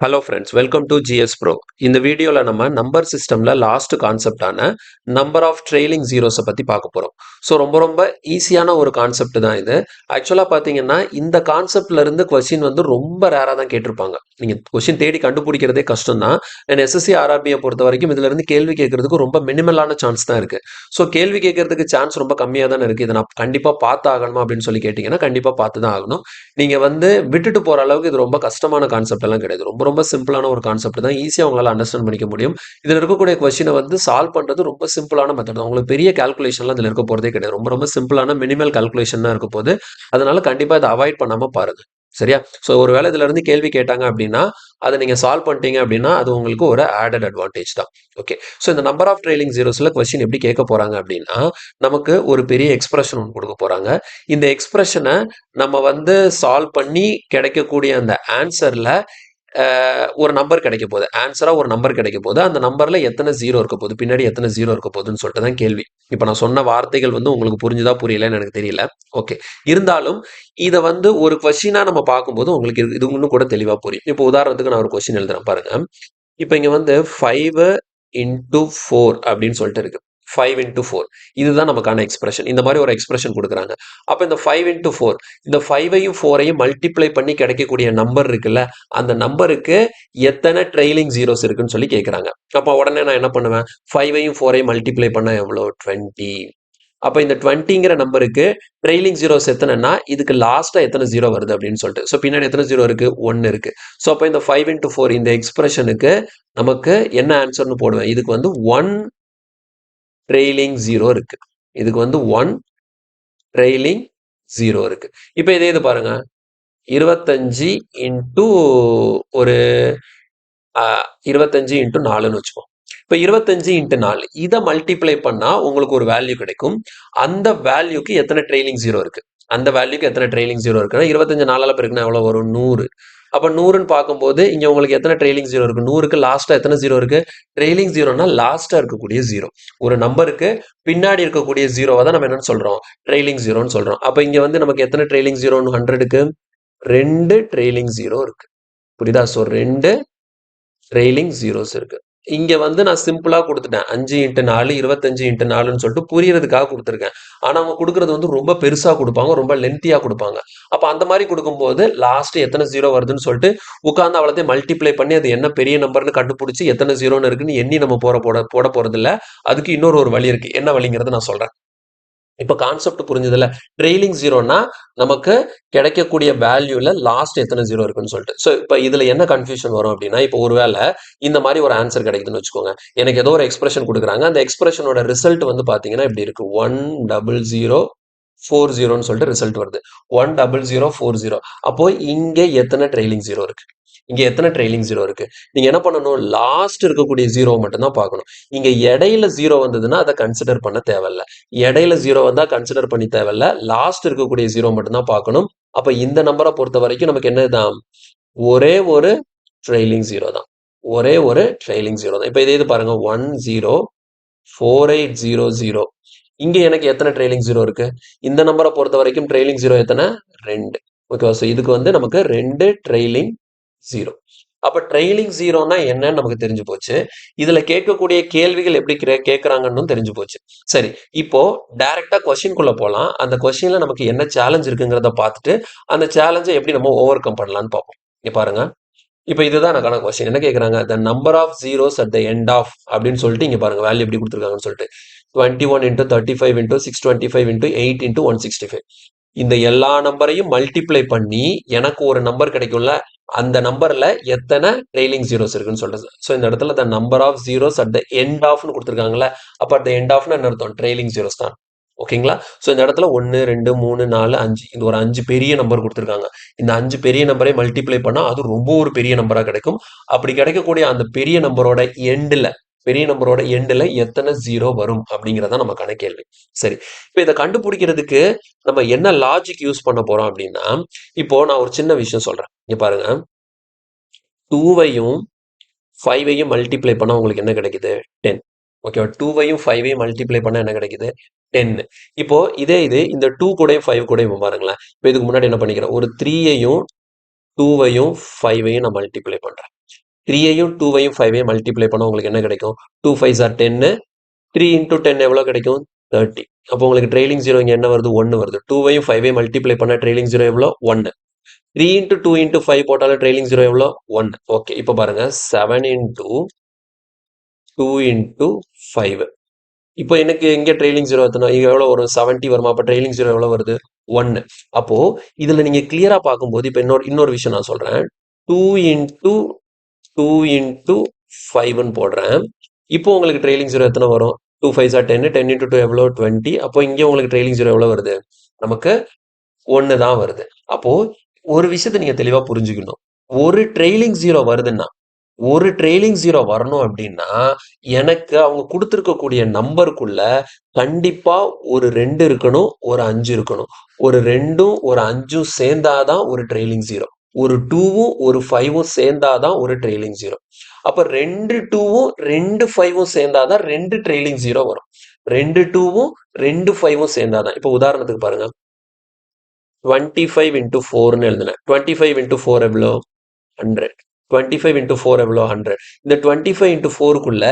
Hello friends, welcome to GS bro. இந்த வீடியோவில் நம்ம நம்பர் சிஸ்டமில் லாஸ்ட் கான்செப்டான நம்பர் ஆஃப் ட்ரெயிலிங் ஜீரோஸை பற்றி பார்க்க போகிறோம். ஸோ ரொம்ப ஈஸியான ஒரு கான்செப்ட் தான் இது. ஆக்சுவலாக பார்த்தீங்கன்னா இந்த கான்செப்ட்ல இருந்து கொஸ்டின் வந்து ரொம்ப ரேராக தான் கேட்டிருப்பாங்க. நீங்கள் கொஸ்டின் தேடி கண்டுபிடிக்கிறதே கஷ்டம் தான். அண்ட் எஸ்எஸ்சி ஆர்ஆர்பியை பொறுத்த வரைக்கும் இதுல இருந்து கேள்வி கேட்கறதுக்கு ரொம்ப மினிமலான சான்ஸ் தான் இருக்குது. ஸோ கேள்வி கேட்கறதுக்கு சான்ஸ் ரொம்ப கம்மியாக தானே இருக்குது. இதை நான் கண்டிப்பாக பார்த்து ஆகணுமா அப்படின்னு சொல்லி கேட்டிங்கன்னா கண்டிப்பாக பார்த்து தான் ஆகணும். நீங்கள் வந்து விட்டுட்டு போகிற அளவுக்கு இது ரொம்ப கஷ்டமான கான்செப்ட் எல்லாம் கிடையாது. ரொம்ப ரொம்ப சிம்பிளான ஒரு கான்செப்ட் தான். ஈஸியாக உங்களால் அண்டர்ஸ்டாண்ட் பண்ணிக்க முடியும். இதில் இருக்கக்கூடிய கொஸ்டினை வந்து சால்வ் பண்ணுறது ரொம்ப சிம்பிளான மெத்தட் தான். உங்களுக்கு பெரிய கால்குலேஷன்லாம் இதில் இருக்க போகிறதே கிடையாது. ரொம்ப ரொம்ப சிம்பிளான மினிமல் கால்குலேஷன் தான் இருக்க போகுது. அதனால கண்டிப்பாக இதை அவாய்ட் பண்ணாமல் பாருங்க. சரியா? ஸோ ஒரு வேளை இதுல இருந்து கேள்வி கேட்டாங்க அப்படின்னா அதை நீங்க சால்வ் பண்ணிட்டீங்க அப்படின்னா அது உங்களுக்கு ஒரு ஆடட் அட்வான்டேஜ் தான். ஓகே. ஸோ இந்த நம்பர் ஆஃப் ட்ரெயிலிங் ஜீரோஸ்ல கொஸ்டின் எப்படி கேட்க போறாங்க அப்படின்னா நமக்கு ஒரு பெரிய எக்ஸ்பிரஷன் ஒன்று கொடுக்க போறாங்க. இந்த எக்ஸ்பிரஷனை நம்ம வந்து சால்வ் பண்ணி கிடைக்கக்கூடிய அந்த ஆன்சர்ல ஒரு நம்பர் கிடைக்க போகுது. ஆன்சரா ஒரு நம்பர் கிடைக்க போகுது. அந்த நம்பர்ல எத்தனை ஜீரோ இருக்க போகுது, பின்னாடி எத்தனை ஜீரோ இருக்க போகுதுன்னு சொல்லிட்டு தான் கேள்வி. இப்போ நான் சொன்ன வார்த்தைகள் வந்து உங்களுக்கு புரிஞ்சுதா புரியலன்னு எனக்கு தெரியல. ஓகே. இருந்தாலும் இதை வந்து ஒரு கொஸ்டினா நம்ம பார்க்கும்போது உங்களுக்கு இது இன்னும் கூட தெளிவா புரியும். இப்போ உதாரணத்துக்கு நான் ஒரு கொஸ்டின் எழுதுறேன் பாருங்க. இப்போ இங்க வந்து 5 into 4 அப்படின்னு சொல்லிட்டு இருக்கு. 5 into 4 இதுதான் நமக்கான எக்ஸ்பிரஷன். இந்த மாதிரி ஒரு எக்ஸ்பிரஷன் கொடுக்குறாங்க. அப்போ இந்த 5 into 4 இந்த 5ஐயும் 4ஐயும் மல்டிப்ளை பண்ணி கிடைக்கக்கூடிய நம்பர் இருக்குல்ல, அந்த நம்பருக்கு எத்தனை ட்ரெயிலிங் ஜீரோஸ் இருக்குன்னு சொல்லி கேட்குறாங்க. அப்போ உடனே நான் என்ன பண்ணுவேன், 5ஐயும் 4ஐயும் மல்டிப்ளை பண்ண எவ்வளோ, 20. அப்போ இந்த 20ங்கிற நம்பருக்கு ட்ரெயிலிங் ஜீரோஸ் எத்தனைன்னா இதுக்கு லாஸ்டா எத்தனை ஜீரோ வருது அப்படின்னு சொல்லிட்டு. ஸோ பின்னாடி எத்தனை ஜீரோ இருக்கு, 1 இருக்கு. ஸோ அப்போ இந்த 5 into 4 இந்த எக்ஸ்பிரஷனுக்கு நமக்கு என்ன ஆன்சர்னு போடுவேன். இதுக்கு வந்து 1 ட்ரெயிலிங் ஜீரோ இருக்கு. இதுக்கு வந்து 1 ட்ரெயிலிங் ஜீரோ இருக்கு. இப்போ இதே இது பாருங்க, 25 இன்டூ ஒரு 25 இன்டூ 4ன்னு வச்சுக்கோம். இப்போ 25 இன்ட்டு 4 இதை மல்டிப்ளை பண்ணா உங்களுக்கு ஒரு வேல்யூ கிடைக்கும். அந்த வேல்யூக்கு எத்தனை ட்ரெயிலிங் ஜீரோ இருக்கு, அந்த வேல்யூக்கு எத்தனை ட்ரெயிலிங் ஜீரோ இருக்குன்னா 25 4ஆல பெருக்குனா எவ்வளோ வரும், 100. அப்போ 100ன்னு பார்க்கும்போது இங்க உங்களுக்கு எத்தனை ட்ரெயிலிங் ஜீரோ இருக்கு, 100க்கு லாஸ்டா எத்தனை ஜீரோ இருக்கு, ட்ரெயிலிங் ஜீரோனா லாஸ்டா இருக்கக்கூடிய ஜீரோ. ஒரு நம்பருக்கு பின்னாடி இருக்கக்கூடிய ஜீரோவை தான் நம்ம என்னன்னு சொல்றோம், ட்ரெயிலிங் ஜீரோன்னு சொல்றோம். அப்போ இங்க வந்து நமக்கு எத்தனை ட்ரெயிலிங் ஜீரோ 100க்கு 2 ட்ரெயிலிங் ஜீரோ இருக்கு. புரியுதா? ஸோ 2 ட்ரெயிலிங் ஜீரோஸ் இருக்கு. இங்க வந்து நான் சிம்பிளா கொடுத்துட்டேன், 5 இன்ட்டு 4 25 இன்ட்டு 4ன்னு சொல்லிட்டு புரியறதுக்காக கொடுத்துருக்கேன். ஆனா அவங்க கொடுக்கறது வந்து ரொம்ப பெருசா கொடுப்பாங்க, ரொம்ப லென்த்தியா கொடுப்பாங்க. அப்ப அந்த மாதிரி கொடுக்கும்போது லாஸ்ட் எத்தனை ஜீரோ வருதுன்னு சொல்லிட்டு உட்கார்ந்து அவ்வளோத்தையும் மல்டிப்ளை பண்ணி அது என்ன பெரிய நம்பர்னு கண்டுபிடிச்சி எத்தனை ஜீரோன்னு இருக்குன்னு எண்ணி நம்ம போட போறது இல்ல. அதுக்கு இன்னொரு ஒரு வழி இருக்கு. என்ன வழிங்கிறத நான் சொல்றேன். இப்போ கான்செப்ட் புரிஞ்சதுல, ட்ரெயிலிங் ஜீரோனா நமக்கு கிடைக்கக்கூடிய வேல்யூல லாஸ்ட் எத்தனை ஜீரோ இருக்குன்னு சொல்லிட்டு. ஸோ இப்போ இதுல என்ன கன்ஃபியூஷன் வரும் அப்படின்னா, இப்போ ஒருவேளை இந்த மாதிரி ஒரு ஆன்சர் கிடைக்குதுன்னு வச்சுக்கோங்க. எனக்கு ஏதோ ஒரு எக்ஸ்பிரஷன் கொடுக்குறாங்க. அந்த எக்ஸ்பிரஷனோட ரிசல்ட் வந்து பாத்தீங்கன்னா இப்படி இருக்கு, 10040ன்னு சொல்லிட்டு ரிசல்ட் வருது. 10040. அப்போ இங்க எத்தனை ட்ரெயிலிங் ஜீரோ இருக்கு, இங்க எத்தனை ட்ரெயிலிங் ஜீரோ இருக்கு. நீங்க என்ன பண்ணணும், லாஸ்ட் இருக்கக்கூடிய ஜீரோ மட்டும் தான் பார்க்கணும். இங்க இடையில ஜீரோ வந்ததுன்னா அதை கன்சிடர் பண்ண தேவையில்ல. இடையில ஜீரோ வந்தா கன்சிடர் பண்ணி தேவையில்ல. லாஸ்ட் இருக்கக்கூடிய ஜீரோ மட்டும் தான் பார்க்கணும். அப்ப இந்த நம்பரை பொறுத்த வரைக்கும் நமக்கு என்னதான், ஒரே ஒரு ட்ரெயிலிங் ஜீரோ தான். ஒரே ஒரு ட்ரெயிலிங் ஜீரோ தான். இப்ப இதே இது பாருங்க, 104800. இங்க எனக்கு எத்தனை ட்ரெயிலிங் ஜீரோ இருக்கு, இந்த நம்பரை பொறுத்த வரைக்கும் ட்ரெயிலிங் ஜீரோ எத்தனை, 2. ஓகேவா? ஸோ இதுக்கு வந்து நமக்கு 2 ட்ரெயிலிங் ஜீரோ. அப்ப ட்ரெயிலிங் ஜீரோனா என்னன்னு நமக்கு தெரிஞ்சு போச்சு. இதுல கேட்கக்கூடிய கேள்விகள் எப்படி கேட்கறாங்கன்னு தெரிஞ்சு போச்சு. சரி, இப்போ டைரக்டா கொஸ்டின்குள்ள போலாம். அந்த கொஸ்டின்ல நமக்கு என்ன சேலஞ்ச் இருக்குங்கிறத பார்த்துட்டு அந்த சேலஞ்சை எப்படி நம்ம ஓவர் கம் பண்ணலாம்னு பார்ப்போம். இங்க பாருங்க, இப்போ இதுதான் எனக்கான கொஸ்டின். என்ன கேட்கறாங்க, the number of zeros at the end of அப்படின்னு சொல்லிட்டு இங்க பாருங்க வேல்யூ எப்படி கொடுத்துருக்காங்கன்னு சொல்லிட்டு 21 into 35 into 625 into 8 into 165. இந்த எல்லா நம்பரையும் மல்டிப்ளை பண்ணி எனக்கு ஒரு நம்பர் கிடைக்கும்ல, அந்த நம்பர்ல எத்தனை ட்ரெயிலிங் ஜீரோஸ் இருக்குன்னு சொல்றது. ஸோ இந்த இடத்துல the number of zeros at the end ஆஃப்னு கொடுத்துருக்காங்கல்ல, அப்ப அட் த எண்ட் ஆஃப்னு என்ன அர்த்தம், ட்ரெயிலிங் ஜீரோஸ் தான். ஓகேங்களா? ஸோ இந்த இடத்துல 1 2 3 4 5 இந்த ஒரு 5 பெரிய நம்பர் கொடுத்துருக்காங்க. இந்த 5 பெரிய நம்பரை மல்டிப்ளை பண்ணா அது ரொம்ப ஒரு பெரிய நம்பரா கிடைக்கும். அப்படி கிடைக்கக்கூடிய அந்த பெரிய நம்பரோட எண்டில் எத்தனை ஜீரோ வரும் அப்படிங்கிறதா நமக்கான கேள்வி. சரி, இப்போ இதை கண்டுபிடிக்கிறதுக்கு நம்ம என்ன லாஜிக் யூஸ் பண்ண போறோம் அப்படின்னா, இப்போ நான் ஒரு சின்ன விஷயம் சொல்றேன். இங்க பாருங்க, 2வையும் 5ஐயும் மல்டிப்ளை பண்ணா உங்களுக்கு என்ன கிடைக்குது, 10. ஓகேவா? 2வையும் 5ஐயும் மல்டிப்ளை பண்ணா என்ன கிடைக்குது, 10. இப்போ இதே இது இந்த 2 கூடயும் 5 கூடயும் பாருங்களேன். இப்போ இதுக்கு முன்னாடி என்ன பண்ணிக்கிறேன், ஒரு 3ஐயும் 2வையும் 5ஐயும் நான் மல்டிப்ளை பண்றேன். 3ஐயும் 2ஐயும் 5ஐயும் மல்டிப்ளை பண்ணால் உங்களுக்கு என்ன கிடைக்கும்? 2 5s are 10, 3 into 10 எவ்வளோ கிடைக்கும்? 30. அப்போ உங்களுக்கு ட்ரெயிலிங் ஜீரோ இங்கே என்ன வருது? 1 வருது. 2ஐயும் 5ஐயும் மல்டிப்ளை பண்ணால் ட்ரெயிலிங் ஜீரோ எவ்வளோ? 1. 3 into 2 into 5 போட்டாலும் ட்ரெயிலிங் ஜீரோ எவ்வளோ? 1. ஓகே, இப்போ பாருங்க 7 into 2 into 5. இப்போ எனக்கு எங்கே ட்ரெயிலிங் ஜீரோ எத்தனை? இங்கே எவ்வளோ வரும்? 70 வருமா? அப்போ ட்ரெயிலிங் ஜீரோ எவ்வளோ வருது? 1. அப்போ இதில் நீங்கள் கிளியராக பார்க்கும்போது இப்போ இன்னொரு விஷயம் நான் சொல்கிறேன். 2 into 2 into 5ன்னு போடுறேன். இப்போ உங்களுக்கு ட்ரெயிலிங் ஜீரோ எத்தனை வரும்? 2 5s are 10, 10 into 2 எவ்வளோ? 20. அப்போ இங்கே உங்களுக்கு ட்ரெயிலிங் ஜீரோ எவ்வளோ வருது? நமக்கு 1 தான் வருது. அப்போ ஒரு விஷயத்தை நீங்க தெளிவா புரிஞ்சுக்கணும். ஒரு ட்ரெயிலிங் ஜீரோ வருதுன்னா, ஒரு ட்ரெயிலிங் ஜீரோ வரணும் அப்படின்னா எனக்கு அவங்க கொடுத்துருக்கக்கூடிய நம்பருக்குள்ள கண்டிப்பா ஒரு 2 இருக்கணும், ஒரு 5 இருக்கணும். ஒரு 2ம் ஒரு 5ம் சேர்ந்தாதான் ஒரு ட்ரெயிலிங் ஜீரோ. ஒரு 2வும் ஒரு 5ம் சேர்ந்தாதான் ஒரு ட்ரெயிலிங் ஜீரோ. அப்ப 2 2வும் 2 5ம் சேர்ந்தாதான் 2 ட்ரெயிலிங் ஜீரோ வரும். 2 2வும் 2 5ம் சேர்ந்தாதான். இப்போ உதாரணத்துக்கு பாருங்க, 25 into 4ன்னு எழுதுனேன். 25 into 4 எவ்வளோ? 100. 25 into 4 எவ்வளோ? 100. இந்த 25 into 4க்குள்ள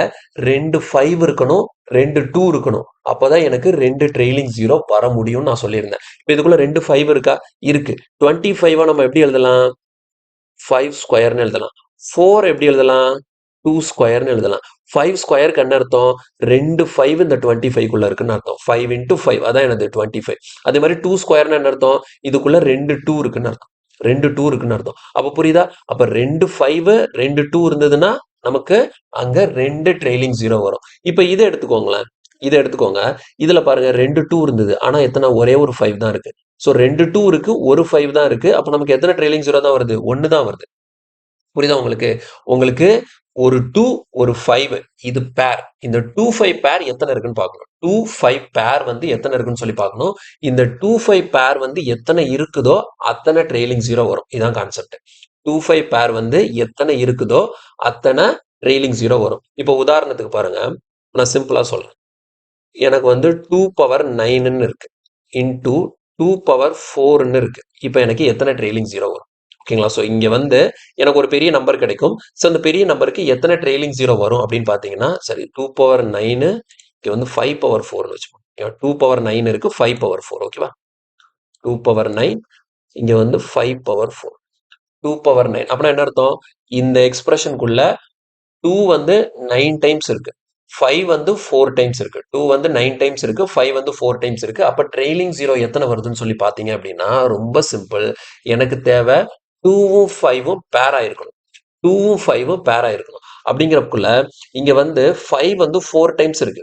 2 5 இருக்கணும், 2 2 இருக்கணும். அப்பதான் எனக்கு 2 ட்ரெயிலிங் ஜீரோ வர முடியும்னு நான் சொல்லியிருந்தேன். இப்போ இதுக்குள்ள 2 5 இருக்கா? இருக்கு. 25 நம்ம எப்படி எழுதலாம்? 5 ஸ்கொயர்னு எழுதலாம். 4 எப்படி எழுதலாம்? 2 ஸ்கொயர்னு எழுதலாம். 5 ஸ்கொயருக்கு என்ன அர்த்தம்? 2 5 இந்த 25க்குள்ள இருக்குன்னு அர்த்தம். 5 into 5 அதான் எனது 25. அதே மாதிரி 2 ஸ்கொயர்னு என்ன அர்த்தம்? இதுக்குள்ள 2 2 இருக்குன்னு அர்த்தம். 2 2 இருக்குன்னு அர்த்தம். அப்ப புரியுதா? அப்ப 2 5 2 2 இருந்ததுன்னா நமக்கு அங்க 2 ட்ரெயிலிங் ஜீரோ வரும். இப்ப இதை எடுத்துக்கோங்களேன். இதை எடுத்துக்கோங்க. இதுல பாருங்க 2 2 இருந்தது. ஆனா எத்தனை? ஒரே ஒரு 5 தான் இருக்கு. ஸோ 2 2 இருக்கு, ஒரு 5 தான் இருக்கு. அப்ப நமக்கு எத்தனை ட்ரெயிலிங் ஜீரோ தான் வருது? 1 தான் வருது. புரியுதா உங்களுக்கு? உங்களுக்கு ஒரு 2 ஒரு 5 இது பேர். இந்த 2 5 பேர் எத்தனை இருக்குன்னு பார்க்கணும். 2 5 பேர் வந்து எத்தனை இருக்குன்னு சொல்லி பார்க்கணும். இந்த 2 5 பேர் வந்து எத்தனை இருக்குதோ அத்தனை ட்ரெயிலிங் ஜீரோ வரும். இதான் கான்செப்ட். 2 5 பேர் வந்து எத்தனை இருக்குதோ அத்தனை ட்ரெயிலிங் ஜீரோ வரும். இப்போ உதாரணத்துக்கு பாருங்க, நான் சிம்பிளா சொல்றேன். எனக்கு வந்து 2 பவர் 9ன்னு இருக்கு, இன்டூ 2 பவர் 4ன்னு இருக்கு. இப்போ எனக்கு எத்தனை ட்ரெயிலிங் ஜீரோ வரும்? ஓகேங்களா? ஸோ இங்கே வந்து எனக்கு ஒரு பெரிய நம்பர் கிடைக்கும். ஸோ அந்த பெரிய நம்பருக்கு எத்தனை ட்ரெயிலிங் ஜீரோ வரும் அப்படின்னு பார்த்தீங்கன்னா, சரி 2 பவர் 9 இங்கே வந்து 5 பவர் 4ன்னு வச்சுக்கோங்க. 2 பவர் 9 இருக்கு, 5 பவர் 4. ஓகேவா? 2 பவர் 9 இங்கே வந்து 5 பவர் 4. 2 பவர் 9 அப்படின்னா என்ன அர்த்தம்? இந்த எக்ஸ்பிரஷனுக்குள்ள 2 வந்து 9 டைம்ஸ் இருக்கு, 5 வந்து 4 டைம்ஸ் இருக்கு. 2 வந்து 9 டைம்ஸ் இருக்கு, 5 வந்து 4 டைம்ஸ் இருக்கு. அப்ப ட்ரெயிலிங் ஜீரோ எத்தனை வருதுன்னு சொல்லி பாத்தீங்க அப்படின்னா ரொம்ப சிம்பிள். எனக்கு தேவை 2வும் 5ம் பேர் ஆயிருக்கணும். 2வும் 5ம் பேர் ஆயிருக்கணும். அப்படிங்கிறதுக்குள்ள இங்க வந்து 5 வந்து 4 டைம்ஸ் இருக்கு,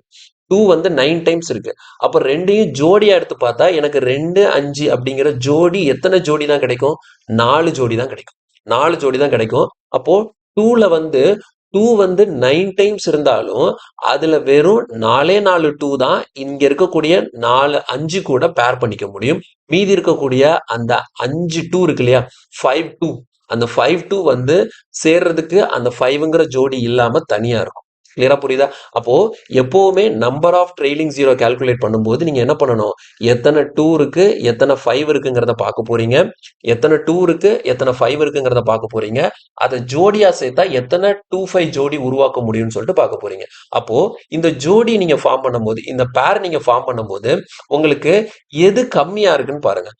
2 வந்து 9 டைம்ஸ் இருக்கு. அப்ப ரெண்டையும் ஜோடியா எடுத்து பார்த்தா எனக்கு 2 5 அப்படிங்கிற ஜோடி எத்தனை ஜோடி தான் கிடைக்கும்? 4 ஜோடி தான் கிடைக்கும். 4 ஜோடி தான் கிடைக்கும். அப்போ 2ல வந்து 2 வந்து 9 டைம்ஸ் இருந்தாலும் அதுல வெறும் 4 2 தான் இங்க இருக்கக்கூடிய 4 5 கூட பேர் பண்ணிக்க முடியும். மீதி இருக்கக்கூடிய அந்த 5 2 இருக்கு இல்லையா, 5 2, அந்த 5 2 வந்து சேர்றதுக்கு அந்த 5ங்கிற ஜோடி இல்லாம தனியா இருக்கும். கிளியரா புரியுதா? அப்போ எப்பவுமே number of trailing zero calculate பண்ணும்போது நீங்க என்ன பண்ணணும்? எத்தனை 2 இருக்கு, எத்தனை 5 இருக்குங்கிறத பார்க்க போறீங்க. எத்தனை 2 இருக்கு, எத்தனை 5 இருக்குங்கிறத பார்க்க போறீங்க. அதை ஜோடியா சேர்த்தா எத்தனை 2 5 ஜோடி உருவாக்க முடியும்னு சொல்லிட்டு பார்க்க போறீங்க. அப்போ இந்த ஜோடி நீங்க ஃபார்ம் பண்ணும்போது, இந்த பேர் நீங்க ஃபார்ம் பண்ணும்போது உங்களுக்கு எது கம்மியா இருக்குன்னு பாருங்க.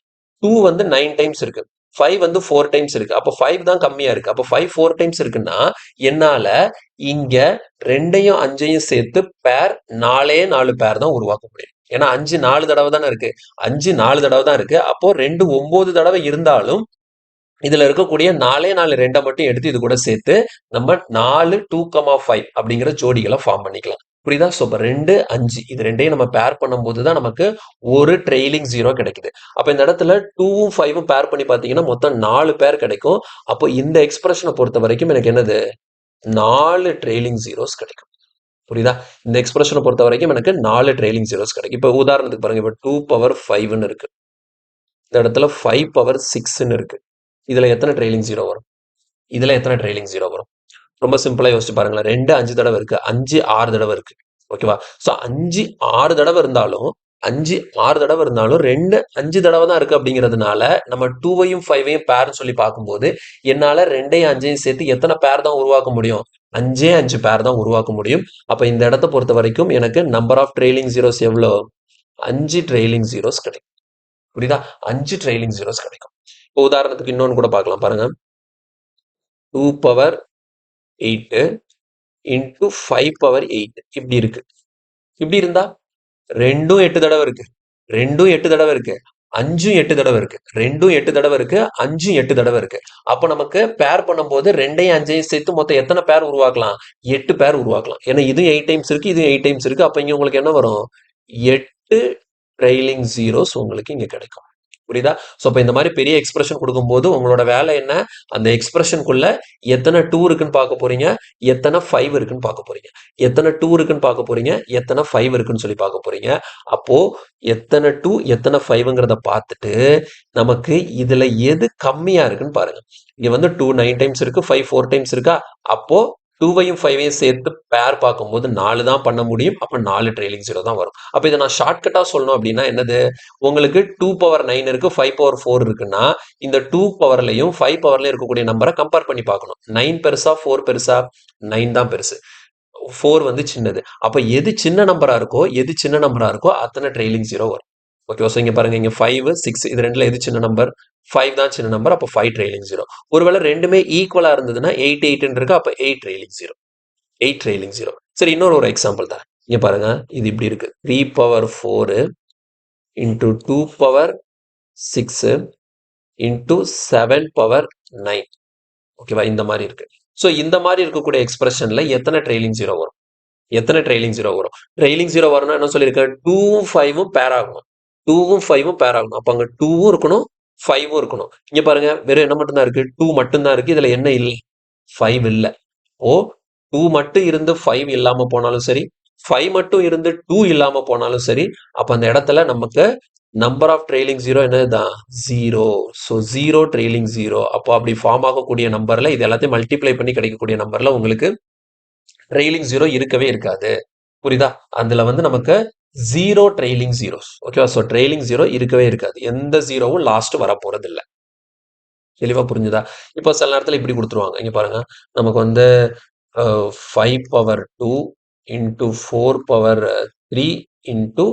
2 வந்து 9 டைம்ஸ் இருக்கு, 5 வந்து 4 டைம்ஸ் இருக்கு. அப்போ 5 தான் கம்மியா இருக்கு. அப்போ 5 4 டைம்ஸ் இருக்குன்னா என்னால இங்க 2யும் 5யும் சேர்த்து பேர் 4 பேர் தான் உருவாக்க முடியும். ஏன்னா 5 4 தடவை தானே இருக்கு, 5 4 தடவை தான் இருக்கு. அப்போ 2 9 தடவை இருந்தாலும் இதுல இருக்கக்கூடிய 4 2 மட்டும் எடுத்து இது கூட சேர்த்து நம்ம 4 2, 5 அப்படிங்கிற ஜோடிகளை ஃபார்ம் பண்ணிக்கலாம். புரியுதா? ஸோ இப்போ 2 5 இது ரெண்டையும் நம்ம பேர் பண்ணும்போது தான் நமக்கு ஒரு ட்ரெயிலிங் ஜீரோ கிடைக்குது. அப்போ இந்த இடத்துல 2வும் 5ம் பேர் பண்ணி பார்த்தீங்கன்னா மொத்தம் 4 பேர் கிடைக்கும். அப்போ இந்த எக்ஸ்பிரஷனை பொறுத்த வரைக்கும் எனக்கு என்னது? 4 ட்ரெயிலிங் ஜீரோஸ் கிடைக்கும். புரியுதா? இந்த எக்ஸ்பிரஷனை பொறுத்த வரைக்கும் எனக்கு 4 ட்ரெயிலிங் ஜீரோஸ் கிடைக்கும். இப்போ உதாரணத்துக்கு பாருங்க, இப்போ 2 பவர் 5ன்னு இருக்கு, இந்த இடத்துல 5 பவர் 6ன்னு இருக்கு. இதுல எத்தனை ட்ரெயிலிங் ஜீரோ வரும்? இதுல எத்தனை ட்ரெயிலிங் ஜீரோ வரும்? ரொம்ப சிம்பிளா யோசிச்சு பாருங்களேன். 2 5 தடவை இருக்கு, 5 6 தடவை இருக்கு. ஓகேவா? ஸோ 5 6 தடவை இருந்தாலும் 5 6 தடவை இருந்தாலும் 2 5 தடவை தான் இருக்கு அப்படிங்கிறதுனால நம்ம 2வையும் 5வையும் பேர்னு சொல்லி பார்க்கும்போது என்னால 2ஐயும் 5ஐயும் சேர்த்து எத்தனை பேர் தான் உருவாக்க முடியும்? 5 பேர் தான் உருவாக்க முடியும். அப்ப இந்த இடத்தை பொறுத்த வரைக்கும் எனக்கு நம்பர் ஆஃப் ட்ரெய்லிங் ஜீரோஸ் எவ்வளோ? 5 ட்ரெய்லிங் ஜீரோஸ் கிடைக்கும். புரியுதா? 5 ட்ரெய்லிங் ஜீரோஸ் கிடைக்கும். இப்போ உதாரணத்துக்கு இன்னொன்னு கூட பார்க்கலாம் பாருங்க. 2 பவர் 8 இன்டூ 5 பவர் 8 இப்படி இருக்கு. இப்படி இருந்தா ரெண்டும் 8 தடவை இருக்கு. ரெண்டும் 8 தடவை இருக்கு. 5ம் 8 தடவை இருக்கு. ரெண்டும் 8 தடவை இருக்கு. 5ம் 8 தடவை இருக்கு. அப்ப நமக்கு பேர் பண்ணும்போது 2ஐயும் 5ஐயும் சேர்த்து மொத்தம் எத்தனை பேர் உருவாக்கலாம்? 8 பேர் உருவாக்கலாம். ஏன்னா இதுவும் 8 டைம்ஸ் இருக்கு, இதுவும் 8 டைம்ஸ் இருக்கு. அப்ப இங்க உங்களுக்கு என்ன வரும்? 8 ட்ரெய்லிங் ஜீரோஸ் உங்களுக்கு இங்க கிடைக்கும். புரியுதா? ஸோ அப்போ இந்த மாதிரி பெரிய எக்ஸ்பிரஷன் கொடுக்கும்போது உங்களோட வேலை என்ன? அந்த எக்ஸ்பிரஷனுக்குள்ள எத்தனை 2 இருக்குன்னு பார்க்க போறீங்க, எத்தனை 5 இருக்குன்னு பார்க்க போறீங்க. எத்தனை 2 இருக்குன்னு பார்க்க போறீங்க, எத்தனை 5 இருக்குன்னு சொல்லி பார்க்க போறீங்க. அப்போ எத்தனை 2 எத்தனை 5ங்கிறத பார்த்துட்டு நமக்கு இதுல எது கம்மியா இருக்குன்னு பாருங்க. இங்க வந்து 2 9 டைம்ஸ் இருக்கு, 5 4 டைம்ஸ் இருக்கா? அப்போ 2வையும் 5வையும் சேர்த்து பேர் பார்க்கும்போது 4 தான் பண்ண முடியும். அப்போ 4 ட்ரெய்லிங் ஜீரோ தான் வரும். அப்போ இதை நான் ஷார்ட்கட்டா சொல்லணும் அப்படின்னா என்னது? உங்களுக்கு 2 பவர் 9 இருக்கு, 5 பவர் 4 இருக்குன்னா இந்த 2 பவர்லையும் 5 பவர்லையும் இருக்கக்கூடிய நம்பரை கம்பேர் பண்ணி பார்க்கணும். 9 பெருசா 4 பெருசா? 9 தான் பெருசு. 4 வந்து சின்னது. அப்ப எது சின்ன நம்பரா இருக்கோ அத்தனை ட்ரெய்லிங் ஜீரோ வரும். ஓகேவா? ஸோ இங்க பாருங்க, இங்க 5 6 இது ரெண்டுல எது சின்ன நம்பர்? 5 தான் சின்ன நம்பர். அப்போ 5 ட்ரெய்லிங் ஜீரோ. ஒருவேளை ரெண்டுமே ஈக்குவலா இருந்ததுன்னா 8 8 இருக்கு. அப்போ 8 ட்ரெய்லிங் ஜீரோ. 8 trailing zero. சரி, இன்னொரு ஒரு எக்ஸாம்பிள் தான். இங்க பாருங்க, இது இப்படி இருக்கு. 3 power 4 into 2 power 6 into 7 power 9. ஓகேவா? இந்த மாதிரி இருக்கு. ஸோ இந்த மாதிரி இருக்கக்கூடிய எக்ஸ்பிரஷன்ல எத்தனை ட்ரெய்லிங் ஜீரோ வரும்? எத்தனை ட்ரெய்லிங் ஜீரோ வரும்? ட்ரெய்லிங் ஜீரோ வரணும்னா என்ன சொல்லியிருக்கேன்? 2ம் 5ம் பேர் ஆகணும். 2ம் 5ம் பேர் ஆகணும். அப்ப அங்க 2ம் இருக்கணும், 5ம் இருக்கணும். இங்க பாருங்க, வெறும் என்ன மட்டும் தான் இருக்கு? 2 மட்டும் தான் இருக்கு. இதுல என்ன இல்லை? 5 இல்ல. ஓ 2 மட்டும் இருந்து 5 இல்லாம போனாலும் சரி, 5 மட்டும் இருந்து 2 இல்லாம போனாலும் சரி, அப்ப அந்த இடத்துல நமக்கு நம்பர் ஆஃப் ட்ரெய்லிங் ஜீரோ என்னதுதான்? 0. So 0 trailing zero. அப்போ அப்படி ஃபார்ம் ஆகக்கூடிய நம்பர்ல இது எல்லாத்தையும் மல்டிப்ளை பண்ணி கிடைக்கக்கூடிய நம்பர்ல உங்களுக்கு ட்ரெய்லிங் ஜீரோ இருக்கவே இருக்காது. புரியுதா? அதுல வந்து நமக்கு 0 ட்ரெய்லிங் ஜீரோஸ். ஓகேவா? ஸோ ட்ரெய்லிங் ஜீரோ இருக்கவே இருக்காது. எந்த ஜீரோவும் லாஸ்ட் வர போறது இல்ல. தெளிவா புரிஞ்சுதா? இப்போ சில நேரத்துல இப்படி கொடுத்துருவாங்க. இங்க பாருங்க, நமக்கு வந்து 5 power 2 into 4 power 3 into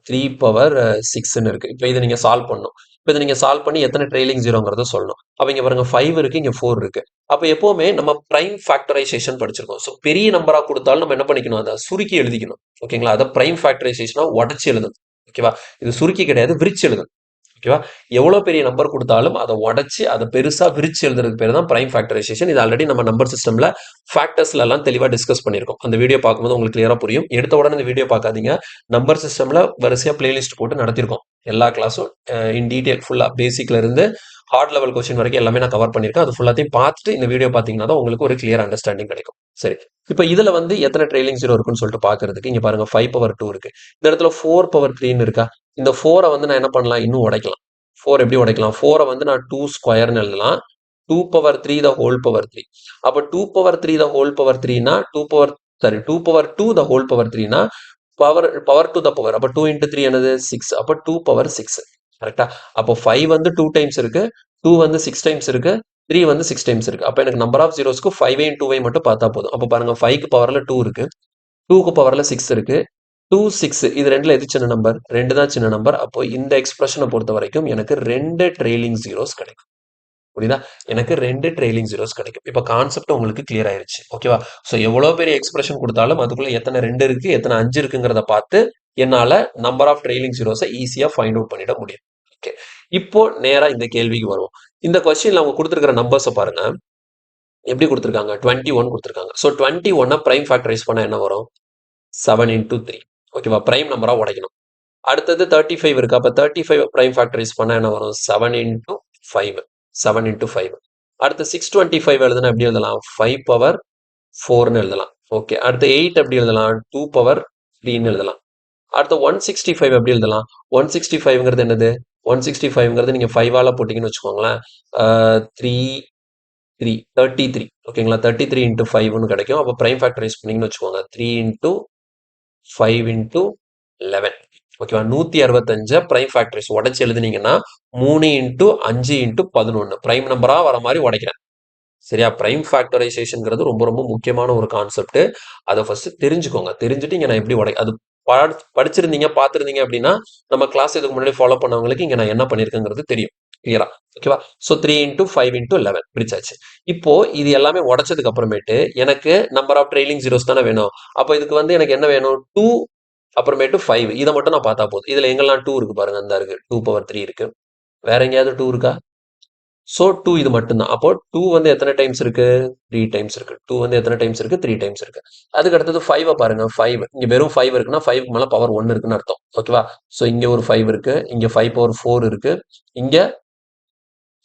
3 power 6ன்னு இருக்கு. இப்போ இதை நீங்க சால்வ் பண்ணணும். இப்போ இதை நீங்க சால்வ் பண்ணி எத்தனை ட்ரெய்லிங் ஜீரோங்கிறத சொல்லணும். அப்ப இங்க பாருங்க, 5 இருக்கு, இங்க 4 இருக்கு. அப்ப எப்பவுமே நம்ம பிரைம் ஃபேக்டரைசேஷன் படிச்சிருக்கோம். ஸோ பெரிய நம்பரா கொடுத்தாலும் நம்ம என்ன பண்ணிக்கணும்? அதை சுருக்கி எழுதிக்கணும். ஓகேங்களா? அதை பிரைம் ஃபேக்டரைசேஷனா உடச்சு எழுதணும். ஓகேவா? இது சுருக்கி கிடையாது, விரிச்சு எழுதணும். ஓகேவா? எவ்வளவு பெரிய நம்பர் கொடுத்தாலும் அதை உடச்சு அதை பெருசா விரிச்சு எழுதுறதுக்கு பேர் தான் பிரைம் ஃபேக்டரைசேஷன். இது ஆல்ரெடி நம்ம நம்பர் சிஸ்டம்ல ஃபேக்டர்ஸ்ல எல்லாம் தெளிவா டிஸ்கஸ் பண்ணியிருக்கோம். அந்த வீடியோ பார்க்கும்போது உங்களுக்கு கிளியரா புரியும். எடுத்த உடனே இந்த வீடியோ பார்க்காதீங்க. நம்பர் சிஸ்டம்ல வரிசையா பிளேலிஸ்ட் போட்டு நடத்திருக்கோம். எல்லா கிளாஸும் இன் டீடைல் ஃபுல்லா பேசிக்ல இருந்து ஹார்ட் லெவல் கொஸ்டின் வரைக்கும் எல்லாமே நான் கவர் பண்ணியிருக்கேன். அது ஃபுல்லாத்தையும் பார்த்துட்டு இந்த வீடியோ பார்த்தீங்கன்னா தான் உங்களுக்கு ஒரு கிளியர் அண்டர்ஸ்டாண்டிங் கிடைக்கும். சரி, இப்போ இதுல வந்து எத்தனை ட்ரெய்லிங் ஜீரோ இருக்குன்னு சொல்லிட்டு பாக்குறதுக்கு இங்க பாருங்க, 5 பவர் 2 இருக்கு. இந்த இடத்துல 4 பவர் 3ன்னு இருக்கா? இந்த 4 வந்து நான் என்ன பண்ணலாம்? இன்னும் உடைக்கலாம். 4 எப்படி உடைக்கலாம்? 4 வந்து நான் 2 ஸ்கொயர்னு எழுதலாம். 2 பவர் 3 த ஹோல் பவர் 3. அப்ப 2 பவர் 3 த ஹோல் பவர் 3னா 2 பவர் 2 த ஹோல் பவர் 3னா பவர் டு த பவர். அப்ப 2 இன்டு 3 என்னது? 6. அப்ப 2 பவர் 6. கரெக்டா? அப்போ 5 வந்து 2 டைம்ஸ் இருக்கு, 2 வந்து 6 டைம்ஸ் இருக்கு, 3 வந்து 6 டைம்ஸ் இருக்கு. அப்ப எனக்கு நம்பர் ஆஃப் ஜீரோஸ்க்கு 5ஐயும் 2ஐயும் மட்டும் பார்த்தா போதும். அப்ப பாருங்க, 5க்கு பவர்ல 2 இருக்கு, 2க்கு பவர்ல 6 இருக்கு. 2 6 இது ரெண்டுல எது சின்ன நம்பர்? 2 தான் சின்ன நம்பர். அப்போ இந்த எக்ஸ்பிரஷனை பொறுத்த வரைக்கும் எனக்கு 2 ட்ரெய்லிங் ஜீரோஸ் கிடைக்கும். புரியுதா? எனக்கு 2 ட்ரெய்லிங் ஜீரோஸ் கிடைக்கும். இப்போ கான்செப்ட் உங்களுக்கு கிளியர் ஆயிருச்சு. ஓகேவா? ஸோ எவ்வளவு பெரிய எக்ஸ்பிரஷன் கொடுத்தாலும் அதுக்குள்ள எத்தனை 2 இருக்கு, எத்தனை 5 இருக்குங்கிறத பார்த்து என்னால நம்பர் ஆஃப் ட்ரெய்லிங் ஜீரோஸை ஈஸியா ஃபைண்ட் அவுட் பண்ணிட முடியும். ஓகே, இப்போ நேரா இந்த கேள்விக்கு வருவோம். இந்த கொஸ்டின்ல அவங்க கொடுத்துருக்கிற நம்பர்ஸை பாருங்க, எப்படி கொடுத்துருக்காங்க? 21 கொடுத்துருக்காங்க. ஸோ 21 பிரைம் ஃபேக்டரைஸ் பண்ண என்ன வரும்? 7 இன்டூ 3. ஓகேவா? பிரைம் நம்பரா உடைக்கணும். அடுத்தது 35 இருக்கு. அப்ப 35 பிரைம் ஃபேக்டரைஸ் பண்ண என்ன வரும்? 7 இன்டூ 5. 7 இன்டூ 5. அடுத்து 625 எழுதுனா எப்படி எழுதலாம்? 5 பவர் 4ன்னு எழுதலாம். ஓகே, அடுத்து 8 எப்படி எழுதலாம்? 2 பவர் 3ன்னு எழுதலாம். அடுத்து 165 எப்படி எழுதலாம்? 165ங்கிறது என்னது? 165ங்கிறது நீங்க 5ஆல போட்டீங்கன்னு வச்சுக்கோங்களேன். 3 3 33. ஓகேங்களா? 33 இன்டூ 5ன்னு கிடைக்கும். அப்போ பிரைம் ஃபேக்டரைஸ் பண்ணீங்கன்னு வச்சுக்கோங்க. 3 இன்டூ 5 இன்டூ 11. ஓகேவா? 165 பிரைம் ஃபேக்டரைஸ் உடைச்சு எழுதுனீங்கன்னா 3 இன்ட்டு 5 இன்ட்டு 11 பிரைம் நம்பரா வர மாதிரி உடைக்கிறேன். சரியா? பிரைம் ஃபேக்டரைசேஷன்ங்கிறது ரொம்ப ரொம்ப முக்கியமான ஒரு கான்செப்ட். அதை ஃபர்ஸ்ட் தெரிஞ்சுக்கோங்க. தெரிஞ்சுட்டு இங்க நான் எப்படி அது படிச்சிருந்தீங்க பார்த்திருந்தீங்க அப்படின்னா நம்ம கிளாஸ் இதுக்கு முன்னாடி ஃபாலோ பண்ணவங்களுக்கு இங்க நான் என்ன பண்ணிருக்கேங்கிறது தெரியும். கிளியரா? ஓகேவா? So 3 into 5 into 11 பிரிச்சாச்சு. இப்போ இது எல்லாமே உடைச்சதுக்கு அப்புறமேட்டு எனக்கு நம்பர் ஆஃப் ட்ரெயிலிங் ஜீரோஸ் தானே வேணும். அப்போ இதுக்கு வந்து எனக்கு என்ன வேணும்? 2 அப்புறமேட்டு 5 இதை மட்டும் நான் பார்த்தா போதும். இதுல எங்கெல்லாம் 2 இருக்கு பாருங்க. அந்த இருக்கு 2 பவர் 3 இருக்கு. வேற எங்கேயாவது 2 இருக்கா? ஸோ 2 இது மட்டும்தான். அப்போ 2 வந்து எத்தனை டைம்ஸ் இருக்கு? 3 டைம்ஸ் இருக்கு. 2 வந்து எத்தனை டைம்ஸ் இருக்கு? 3 டைம்ஸ் இருக்கு. அதுக்கு அடுத்தது 5 பாருங்க. 5 இங்க வெறும் 5 இருக்குன்னா 5க்கு மேல பவர் 1 இருக்குன்னு அர்த்தம். ஓகேவா? ஸோ இங்க ஒரு 5 இருக்கு. இங்க 5 பவர் 4 இருக்கு. இங்க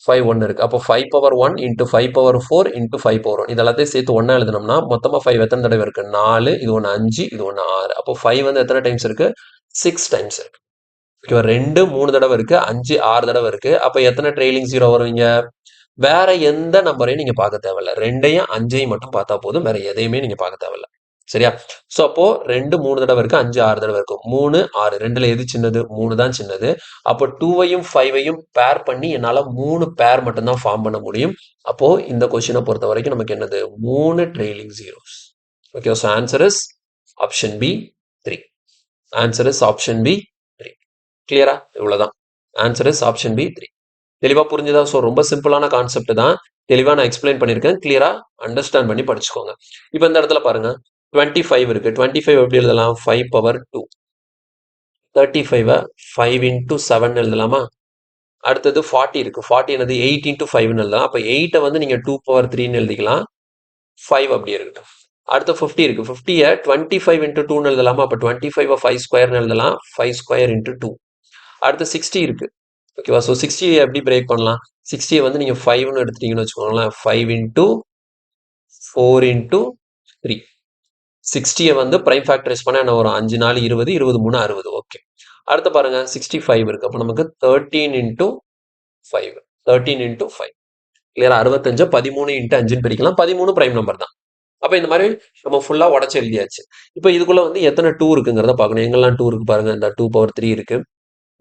5 1 இருக்கு. அப்போ 5 power 1 into 5 power 4 into 5 power 1 இது எல்லாத்தையும் சேர்த்து ஒன்னா எழுதினோம்னா மொத்தமா 5 எத்தனை தடவை இருக்கு? 4 இது ஒன்று 5 இது ஒன்று 6. அப்போ 5 வந்து எத்தனை டைம்ஸ் இருக்கு? 6 டைம்ஸ் இருக்கு. ஓகேவா? 2 3 தடவை இருக்கு. 5 6 தடவை இருக்கு. அப்ப எத்தனை ட்ரெயிலிங் ஜீரோ வருவீங்க? வேற எந்த நம்பரையும் நீங்க பார்க்க தேவையில்ல. 2ஐயும் 5ஐயும் மட்டும் பார்த்தா போதும். வேற எதையுமே நீங்க பார்க்க தேவையில்ல. சரியா? சோ அப்போ 2 3 தடவை இருக்கு. 5 6 தடவை இருக்கும். 3 6 2ல எது சின்னது? 3 தான் சின்னது. அப்போ 2ஐயும் 5ஐயும் பேர் பண்ணி என்னால 3 பேர் மட்டும் தான் ஃபார்ம் பண்ண முடியும். அப்போ இந்த கொஸ்டினை பொறுத்த வரைக்கும் நமக்கு என்னது? 3 trailing zeros. Okay, so answer is option B 3. Answer is option B 3. கிளியரா? இவ்வளவுதான். Answer is option B 3. தெளிவா புரிஞ்சுதா? ஸோ ரொம்ப சிம்பிளான கான்செப்ட் தான். தெளிவா நான் எக்ஸ்பிளைன் பண்ணியிருக்கேன். கிளியரா அண்டர்ஸ்டாண்ட் பண்ணி படிச்சுக்கோங்க. இப்போ இந்த இடத்துல பாருங்க 25 இருக்கு. 25 எப்படி எழுதலாம்? 5 பவர் 2. 35 5 இன்டூ 7 எழுதலாமா? அடுத்தது 40 இருக்கு. 40 என்னது? 8 இன்டூ 5 எழுதலாம். அப்போ 8 வந்து நீங்க 2 பவர் 3 எழுதிக்கலாம். 5 அப்படியே இருக்கட்டும். அடுத்து 50 இருக்கு. 50 25 இன்டூ 2 எழுதலாமா? அப்போ 25 5 ஸ்கொயர் எழுதலாம். 5 ஸ்கொயர் இன்டூ 2. அடுத்து 60 இருக்கு. ஓகேவா? ஸோ 60 எப்படி பிரேக் பண்ணலாம்? 60 வந்து நீங்க 5ன்னு எடுத்துட்டீங்கன்னு வச்சுக்கோங்களேன். 5 இன்டூ 4 இன்டூ 3. 60 வந்து பிரைம் ஃபேக்டரைஸ் பண்ணா என்ன வரும்? 5 4 20 20 3 60. ஓகே. அடுத்து பாருங்க 65 இருக்கு. அப்போ நமக்கு 13 இன்டூ 5. 13 இன்டூ 5. கிளியரா? 65 13 இன்டூ 5ன்னு பிரிக்கலாம். 13 பிரைம் நம்பர் தான். அப்ப இந்த மாதிரி நம்ம ஃபுல்லா உடச்சு எழுதியாச்சு. இப்போ இதுக்குள்ள வந்து எத்தனை 2 இருக்குங்கிறத பார்க்கணும். எங்கெல்லாம் 2 இருக்கு பாருங்க. இந்த 2 பவர் 3 இருக்கு.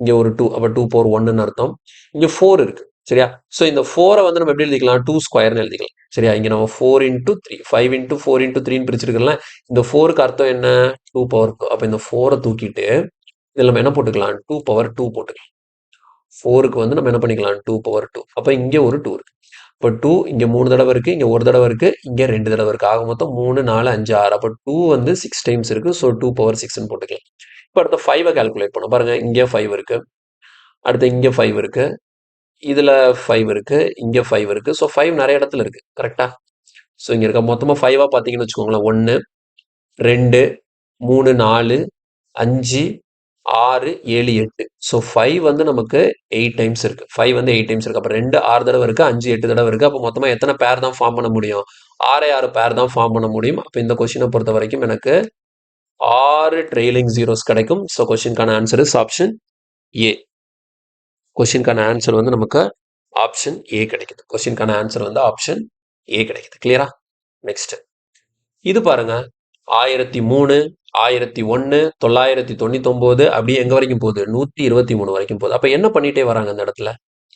இங்க ஒரு 2 அப்ப 2 பவர் 1ன்னு அர்த்தம். இங்க 4 இருக்கு. சரியா? சோ இந்த 4 வந்து நம்ம எப்படி எழுதிக்கலாம்? 2 ஸ்கொயர்னு எழுதிக்கலாம். சரியா? இங்க நம்ம 4 இன்டூ 3 5 இன்டூ 4 இன்டூ 3ன்னு பிரிச்சிருக்கல. இந்த 4க்கு அர்த்தம் என்ன? 2 பவர் 2. அப்ப இந்த 4 தூக்கிட்டு இதுல நம்ம என்ன போட்டுக்கலாம்? 2 பவர் 2 போட்டுக்கலாம். 4க்கு வந்து நம்ம என்ன பண்ணிக்கலாம்? 2 பவர் 2. அப்ப இங்க ஒரு 2 இருக்கு. இப்போ 2 இங்க 3 தடவை இருக்கு. இங்க ஒரு தடவை இருக்கு. இங்க 2 தடவை இருக்கு. ஆக மொத்தம் 3 4 5 6. அப்ப 2 வந்து 6 டைம்ஸ் இருக்கு. ஸோ 2 பவர் 6ன்னு போட்டுக்கலாம். இப்போ அடுத்த 5 கால்குலேட் பண்ணும். பாருங்க இங்க 5 இருக்கு. அடுத்து இங்க 5 இருக்கு. இதுல 5 இருக்கு. இங்க 5 இருக்கு. ஸோ 5 நிறைய இடத்துல இருக்கு. கரெக்டா? ஸோ இங்க இருக்க மொத்தமா 5ஆ பாத்தீங்கன்னு வச்சுக்கோங்களேன். 1 2 3 4 5 6 7 8. ஸோ 5 வந்து நமக்கு 8 டைம்ஸ் இருக்கு. 5 வந்து 8 டைம்ஸ் இருக்கு. அப்ப 2 6 தடவை இருக்கு. 5 8 தடவை இருக்கு. அப்ப மொத்தமா எத்தனை பேர் தான் ஃபார்ம் பண்ண முடியும்? 6 பேர் தான் ஃபார்ம் பண்ண முடியும். அப்ப இந்த கொஸ்டினை பொறுத்த வரைக்கும் எனக்கு 6 ட்ரெயிலிங் ஜீரோஸ் கிடைக்கும். ஸோ கொஸ்டினுக்கான ஆன்சர் இஸ் ஆப்ஷன் ஏ. கொஸ்டினுக்கான ஆன்சர் வந்து நமக்கு ஆப்ஷன் ஏ கிடைக்குது. கொஸ்டினுக்கான ஆன்சர் வந்து ஆப்ஷன் ஏ கிடைக்குது. கிளியரா? நெக்ஸ்ட் இது பாருங்க 1003 1001 999 அப்படியே எங்க வரைக்கும் போகுது? 123 வரைக்கும் போகுது. அப்ப என்ன பண்ணிட்டே வராங்க இந்த இடத்துல?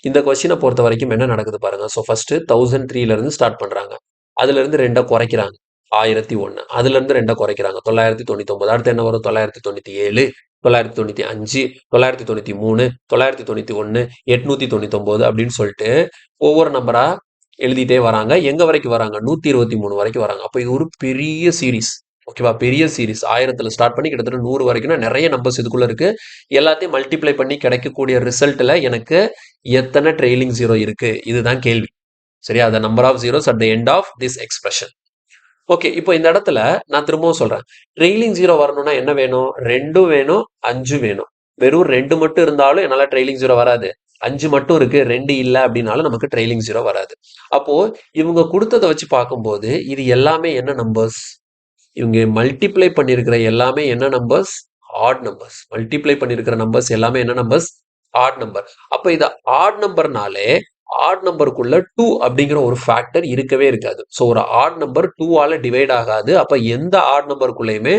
இந்த கொஸ்டினை பொறுத்த வரைக்கும் என்ன நடக்குது பாருங்க. ஸோ ஃபர்ஸ்ட் 1003ல இருந்து ஸ்டார்ட் பண்றாங்க. அதுல இருந்து 2 குறைக்கிறாங்க. 1001 அதுல இருந்து 2 குறைக்கிறாங்க. 999. அடுத்து என்ன வரும்? 997 995 993 991 899 அப்படின்னு சொல்லிட்டு ஒவ்வொரு நம்பரா எழுதிட்டே வராங்க. எங்க வரைக்கும் வராங்க? 123 வரைக்கும் வராங்க. அப்ப இது ஒரு பெரிய சீரிஸ். ஓகேவா? பெரிய சீரிஸ். 1000த்துல ஸ்டார்ட் பண்ணி கிட்டத்தட்ட 100 வரைக்கும்னா நிறைய நம்பர்ஸ் இதுக்குள்ள இருக்கு. எல்லாத்தையும் மல்டிப்ளை பண்ணி கிடைக்கக்கூடிய ரிசல்ட்ல எனக்கு எத்தனை ட்ரெயிலிங் ஜீரோ இருக்கு? இதுதான் கேள்வி. சரியா? the number of zeros at the end of this expression. Okay, இப்போ இந்த இடத்துல நான் திரும்பவும் சொல்றேன். ட்ரெயிலிங் ஜீரோ வரணும்னா என்ன வேணும்? 2 வேணும், 5 வேணும். வெறும் 2 மட்டும் இருந்தாலும் என்னால ட்ரெயிலிங் ஜீரோ வராது. 5 மட்டும் இருக்கு, 2 இல்ல அப்படின்னாலும் நமக்கு ட்ரெயிலிங் ஜீரோ வராது. அப்போ இவங்க கொடுத்ததை வச்சு பார்க்கும்போது இது எல்லாமே என்ன நம்பர்ஸ்? இவங்க மல்டிப்ளை பண்ணியிருக்கிற எல்லாமே என்ன நம்பர்ஸ்? Odd numbers. மல்டிப்ளை பண்ணியிருக்கிற நம்பர்ஸ் எல்லாமே என்ன நம்பர்ஸ்? Add number. அப்ப இது ஆட் நம்பர்னாலே ஆட் நம்பருக்குள்ள 2 அப்படிங்கிற ஒரு ஃபேக்டர் இருக்கவே இருக்காது. ஸோ ஒரு ஆட் நம்பர் 2ஆல டிவைட் ஆகாது. அப்ப எந்த ஆட் நம்பருக்குள்ளயுமே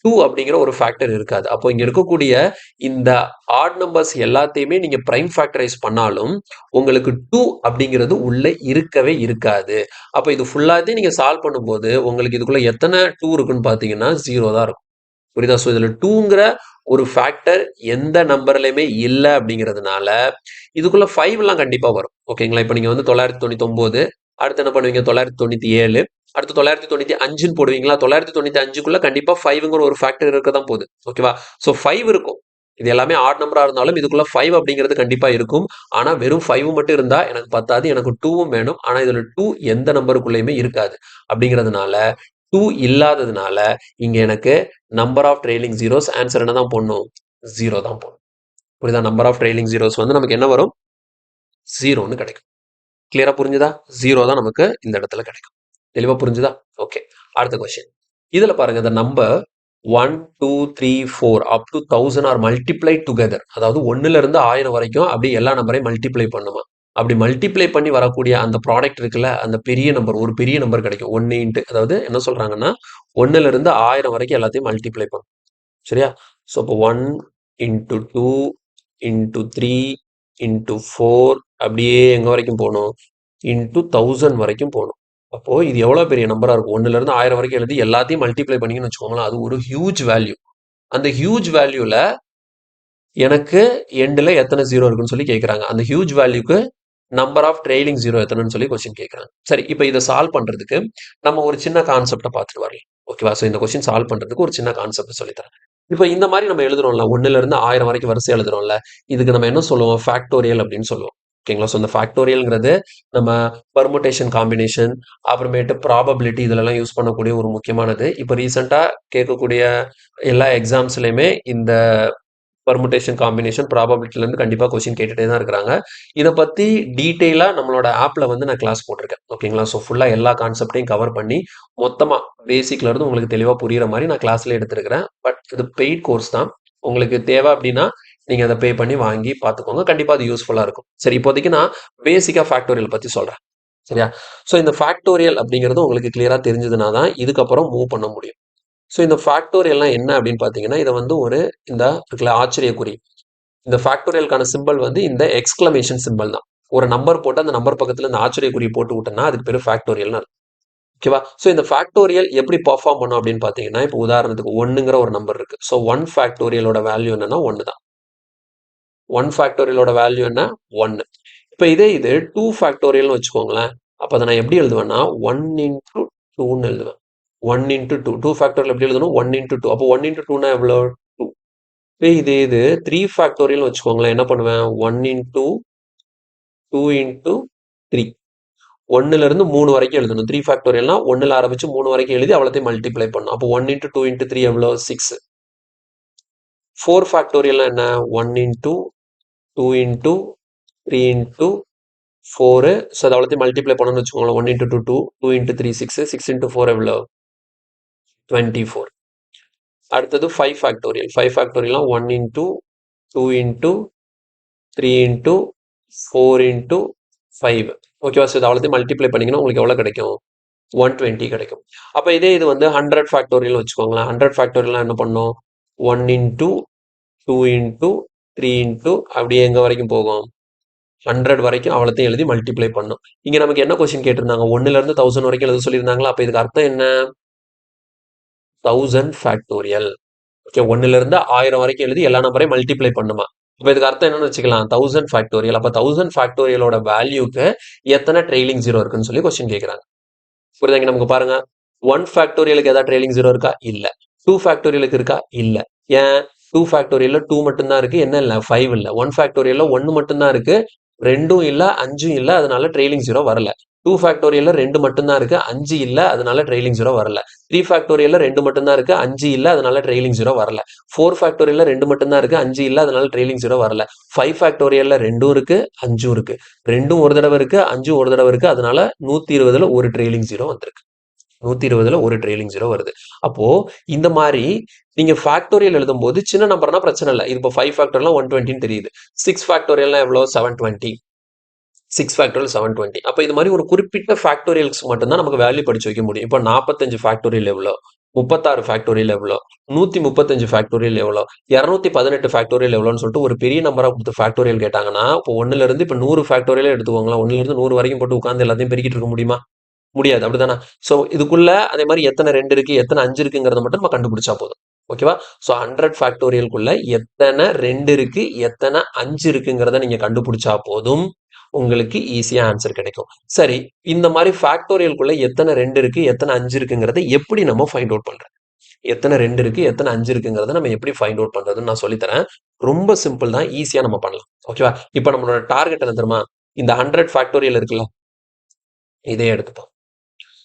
2 அப்படிங்கிற ஒரு ஃபேக்டர் இருக்காது. அப்போ இங்க இருக்கக்கூடிய இந்த ஆட் நம்பர்ஸ் எல்லாத்தையுமே நீங்க பிரைம் ஃபேக்டரைஸ் பண்ணாலும் உங்களுக்கு 2 அப்படிங்கிறது உள்ள இருக்கவே இருக்காது. அப்போ இது ஃபுல்லாத்தையும் நீங்க சால்வ் பண்ணும்போது உங்களுக்கு இதுக்குள்ள எத்தனை 2 இருக்குன்னு பார்த்தீங்கன்னா 0 தான் இருக்கும். புரியுதா? ஸோ இதில் 2ங்கிற ஒரு ஃபேக்டர் எந்த நம்பர்லையுமே இல்லை அப்படிங்கிறதுனால இதுக்குள்ள 5 கண்டிப்பாக வரும். ஓகேங்களா? இப்போ நீங்கள் வந்து 999 அடுத்து என்ன பண்ணுவீங்க 997 அடுத்து 995ன்னு போடுவீங்களா? 995க்குள்ள கண்டிப்பா 5ங்கிற ஒரு ஃபேக்டர் இருக்க தான் போகுது. ஓகேவா? ஸோ 5 இருக்கும். இது எல்லாமே ஆட் நம்பரா இருந்தாலும் இதுக்குள்ள 5 அப்படிங்கிறது கண்டிப்பா இருக்கும். ஆனா வெறும் 5 மட்டும் இருந்தா எனக்கு பத்தாது. எனக்கு 2வும் வேணும். ஆனா இதுல 2 எந்த நம்பருக்குள்ளயுமே இருக்காது. அப்படிங்கிறதுனால 2 இல்லாததுனால இங்க எனக்கு number of trailing zeros answer என்ன தான் போடணும்? 0 தான் போடணும். புரியுதா? நம்பர் ஆஃப் ட்ரெய்லிங் ஜீரோஸ் வந்து நமக்கு என்ன வரும்? 0ன்னு கிடைக்கும். கிளியரா புரிஞ்சுதா? 0 தான் நமக்கு இந்த இடத்துல கிடைக்கும். தெளிவா புரிஞ்சுதா? ஓகே. அடுத்த கொஸ்டின். இதுல பாருங்க இந்த number 1 2 3 4 up to 1000 are multiply together. அதாவது 1ல இருந்து 1000 வரைக்கும் அப்படி எல்லா நம்பரையும் மல்டிப்ளை பண்ணுமா. அப்படி மல்டிப்ளை பண்ணி வரக்கூடிய அந்த ப்ராடக்ட் இருக்குல்ல, அந்த பெரிய நம்பர் ஒரு பெரிய நம்பர் கிடைக்கும். 1 இன்ட்டு அதாவது என்ன சொல்றாங்கன்னா 1ல இருந்து 1000 வரைக்கும் எல்லாத்தையும் மல்டிப்ளை பண்ணும். சரியா? ஸோ இப்போ 1 இன்ட்டு 2 இன்ட்டு 3 இன்ட்டு 4 அப்படியே எங்க வரைக்கும் போகணும்? இன்ட்டு 1000 வரைக்கும் போகணும். அப்போ இது எவ்வளவு பெரிய நம்பரா இருக்கும்? 1ல இருந்து 1000 வரைக்கும் எழுதி எல்லாத்தையும் மல்டிப்ளை பண்ணீங்கன்னு வச்சுக்கோங்களேன். அது ஒரு ஹியூஜ் வேல்யூ. அந்த ஹியூஜ் வேல்யூல எனக்கு எண்ட்ல எத்தனை ஜீரோ இருக்குன்னு சொல்லி கேட்கறாங்க. அந்த ஹியூஜ் வேல்யூக்கு நம்பர் ஆஃப் ட்ரெய்லிங் ஜீரோ எத்தனைன்னு சொல்லி கொஸ்டின் கேட்கறாங்க. சரி, இப்போ இதை சால்வ் பண்றதுக்கு நம்ம ஒரு சின்ன கான்செப்டை பார்த்துட்டு வரலாம். ஓகேவா? ஸோ இந்த கொஸ்டின் சால்வ் பண்றதுக்கு ஒரு சின்ன கான்செப்ட் சொல்லித்தரேன். இப்போ இந்த மாதிரி நம்ம எழுதுறோம்ல, 1ல இருந்து 1000 வரைக்கும் வரிசை எழுதுறோம்ல, இதுக்கு நம்ம என்ன சொல்லுவோம்? ஃபேக்டோரியல் அப்படின்னு சொல்லுவோம். ஓகேங்களா? ஸோ இந்த ஃபேக்டோரியல்ங்கிறது நம்ம பர்முடேஷன் காம்பினேஷன் அப்புறமேட்டு ப்ராபபிலிட்டி இதெல்லாம் யூஸ் பண்ணக்கூடிய ஒரு முக்கியமானது. இப்போ ரீசெண்டா கேட்கக்கூடிய எல்லா எக்ஸாம்ஸ்லயுமே இந்த பர்முடேஷன் காம்பினேஷன் ப்ராபபிலிட்டிலேருந்து கண்டிப்பாக கொஸ்டின் கேட்டுகிட்டே தான் இருக்கிறாங்க. இதை பற்றி டீட்டெயிலாக நம்மளோட ஆப்பில் வந்து நான் கிளாஸ் போட்டிருக்கேன். ஓகேங்களா? ஸோ ஃபுல்லாக எல்லா கான்செப்டையும் கவர் பண்ணி மொத்தமாக பேசிக்லேருந்து உங்களுக்கு தெளிவாக புரிகிற மாதிரி நான் கிளாஸ்லேயே எடுத்துருக்கிறேன். பட் இது பெய்ட் கோர்ஸ் தான். உங்களுக்கு தேவை அப்படின்னா நீங்கள் அதை பே பண்ணி வாங்கி பார்த்துக்கோங்க. கண்டிப்பாக அது யூஸ்ஃபுல்லாக இருக்கும். சரி, இப்போதைக்கு நான் பேசிக்காக ஃபேக்டோரியல் பற்றி சொல்கிறேன். சரியா? ஸோ இந்த ஃபேக்டோரியல் அப்படிங்கிறது உங்களுக்கு கிளியராக தெரிஞ்சதுனா தான் இதுக்கப்புறம் மூவ் பண்ண முடியும். ஸோ இந்த ஃபேக்டோரியல்லாம் என்ன அப்படின்னு பார்த்தீங்கன்னா, இதை வந்து ஒரு இந்த இருக்குல்ல ஆச்சரியக்குறி. இந்த ஃபேக்டோரியலுக்கான சிம்பல் வந்து இந்த எக்ஸ்கிளமேஷன் சிம்பல் தான். ஒரு நம்பர் போட்டு அந்த நம்பர் பக்கத்துல இந்த ஆச்சரியக்குறி போட்டு விட்டோம்னா அதுக்கு பேர் ஃபேக்டோரியல்னு அர்த்தம். ஓகேவா? ஸோ இந்த ஃபேக்டோரியல் எப்படி பெர்ஃபார்ம் பண்ணும் அப்படின்னு பார்த்தீங்கன்னா, இப்போ உதாரணத்துக்கு 1ங்கிற ஒரு நம்பர் இருக்கு. ஸோ 1 ஃபேக்டோரியலோட வேல்யூ என்னன்னா 1 தான். 1 ஃபேக்டோரியலோட வேல்யூ என்ன? 1. இப்போ இதே இது 2 ஃபேக்டோரியல்னு வச்சுக்கோங்களேன். அப்போ அதை நான் எப்படி எழுதுவேன்னா 1 இன்ட்டு 2ன்னு எழுதுவேன். 1 இன்ட்டு 2. 2 ஃபேக்டோரியல் எப்படி எழுதணும்? 1 இன்ட்டு 2. அப்போ 1 இன்ட்டு 2னா எவ்வளோ? 2. இதே இது 3 ஃபேக்டோரியல்னு வச்சுக்கோங்களேன். என்ன பண்ணுவேன்? 1 இன்ட்டு 2 இன்ட்டு 3. 1ல இருந்து 3 வரைக்கும் எழுதணும். 3 ஃபேக்டோரியல்னா 1ல ஆரம்பிச்சு 3 வரைக்கும் எழுதி அவ்வளோத்தையும் மல்டிப்ளை பண்ணணும். அப்போ 1 இன்ட்டு 2 இன்ட்டு 3 எவ்வளோ? 6. 4 ஃபேக்டோரியல்னா என்ன? 1 இன்ட்டு 2 இன்ட்டு 3 இன்ட்டு 4. ஸோ அதை அவ்வளோத்தையும் மல்டிப்ளை பண்ணணும்னு வச்சுக்கோங்களேன். 1 இன்ட்டு 2 2, 2 இன்ட்டு 3 6, 6 இன்ட்டு 4 எவ்வளோ? 24. அடுத்தது 5 factorial. 5 ஃபேக்டோரியல்னா 1 into 2 into 3 into 4 into 5. ஓகேவா? ஸோ இது அவ்வளோத்தையும் மல்டிப்ளை பண்ணிங்கன்னா உங்களுக்கு எவ்வளோ கிடைக்கும்? 120 கிடைக்கும். அப்போ இதே இது வந்து 100 ஃபேக்டோரியல் வச்சுக்கோங்களேன். 100 ஃபேக்டோரியல்னா என்ன பண்ணும்? 1 இன்ட்டு 2 இன்ட்டு 3 இன்ட்டு அப்படியே எங்கே வரைக்கும் போகும்? 100 வரைக்கும் அவ்வளோத்தையும் எழுதி மல்டிப்ளை பண்ணும். இங்கே நமக்கு என்ன கொஸ்டின் கேட்டிருந்தாங்க? 1லேருந்து 1000 வரைக்கும் எழுத சொல்லியிருந்தாங்களா? அப்போ இதுக்கு அர்த்தம் என்ன? 1000 ஃபேக்டோரியல். ஓகே, 1லேருந்து 1000 வரைக்கும் எழுதி எல்லா நம்பரையும் மல்டிப்ளை பண்ணுமா. இப்போ இதுக்கு அர்த்தம் என்னன்னு வச்சுக்கலாம்? 1000 ஃபேக்டோரியல். அப்போ 1000 ஃபேக்டோரியலோட வேல்யூக்கு எத்தனை ட்ரெய்லிங் ஜீரோ இருக்குன்னு சொல்லி கொஸ்டின் கேட்குறாங்க. புரியுதாங்க? நமக்கு பாருங்க, 1 ஃபேக்டோரியலுக்கு ஏதாவது ட்ரெய்லிங் ஜீரோ இருக்கா? இல்லை. 2 ஃபேக்டோரியலுக்கு இருக்கா? இல்லை. ஏன்? 2 ஃபேக்டோரியல்ல 2 மட்டும்தான் இருக்கு. என்ன இல்லை? 5 இல்லை. 1 ஃபேக்டோரியல்ல 1 மட்டும்தான் இருக்கு. 2ம் இல்லை, 5ம் இல்லை. அதனால ட்ரெய்லிங் ஜீரோ வரல. 2 ஃபேக்டோரியல்ல 2 மட்டும்தான் இருக்கு. 5 இல்லை. அதனால ட்ரெய்லிங் ஜீரோ வரல. 3 ஃபேக்டோரியல்ல 2 மட்டும்தான் இருக்கு. 5 இல்லை. அதனால ட்ரெய்லிங் ஜீரோ வரல. 4 ஃபேக்டோரியல்ல 2 மட்டும்தான் இருக்கு. 5 இல்லை. அதனால ட்ரெய்லிங் ஜீரோ வரல. 5 ஃபேக்டோரியல்ல 2ம் இருக்கு, 5ம் இருக்கு. 2ம் ஒரு தடவை இருக்கு, 5ம் ஒரு தடவை இருக்கு. அதனால 120ல ஒரு ட்ரெய்லிங் ஜீரோ வந்திருக்கு. 120ல ஒரு ட்ரெய்லிங் ஜீரோ வருது. அப்போ இந்த மாதிரி நீங்க ஃபேக்டோரியல் எழுதும்போது சின்ன நம்பர்னா பிரச்சனை இல்லை. இது இப்போ 5 ஃபேக்டோரியல்னா 120ன்னு தெரியுது. 6 ஃபேக்டோரியல்னா எவ்வளோ? 720. 6 ஃபேக்டோரியல் 720. அப்போ இது மாதிரி ஒரு குறிப்பிட்ட ஃபேக்டோரியல்ஸ் மட்டும்தான் நமக்கு வேல்யூ படிச்சு வைக்க முடியும். இப்போ 45 ஃபேக்டோரியல் எவ்வளோ? 36 ஃபேக்டோரியல் எவ்வளோ, 135 ஃபேக்டோரியல் எவ்வளோ, 218 ஃபேக்டோரியல் எவ்வளோன்னு சொல்லிட்டு ஒரு பெரிய நம்பராக கொடுத்து ஃபேக்டோரியல் கேட்டாங்கன்னா, இப்போ 1லேருந்து இப்போ 100 ஃபேக்டோரியலே எடுத்துக்கோங்களேன். 1லேருந்து 100 வரைக்கும் போட்டு உட்காந்து எல்லாத்தையும் பெருக்கிட்டு இருக்க முடியுமா? முடியாது. அப்படிதானே? ஸோ இதுக்குள்ள அதே மாதிரி எத்தனை 2 இருக்கு, எத்தனை 5 இருக்குங்கிறத மட்டும் நம்ம கண்டுபிடிச்சா போதும். ஓகேவா? ஸோ 100 ஃபேக்டோரியலுக்குள்ள எத்தனை 2 இருக்கு, எத்தனை 5 இருக்குங்கிறத நீங்க கண்டுபிடிச்சா போதும். உங்களுக்கு ஈஸியா ஆன்சர் கிடைக்கும். சரி, இந்த மாதிரி ஃபேக்டோரியலுக்குள்ள எத்தனை 2 இருக்கு, எத்தனை 5 இருக்குங்கிறத எப்படி நம்ம ஃபைண்ட் அவுட் பண்றது? எத்தனை 2 இருக்கு, எத்தனை 5 இருக்குங்கிறத நம்ம எப்படி ஃபைண்ட் அவுட் பண்றதுன்னு நான் சொல்லித் தரேன். ரொம்ப சிம்பிள் தான். ஈஸியா நம்ம பண்ணலாம். ஓகேவா? இப்போ நம்மளோட டார்கெட் என்ன தெரியுமா? இந்த 100 ஃபேக்டோரியல் இருக்குல்ல, இதே எடுத்துப்போம்.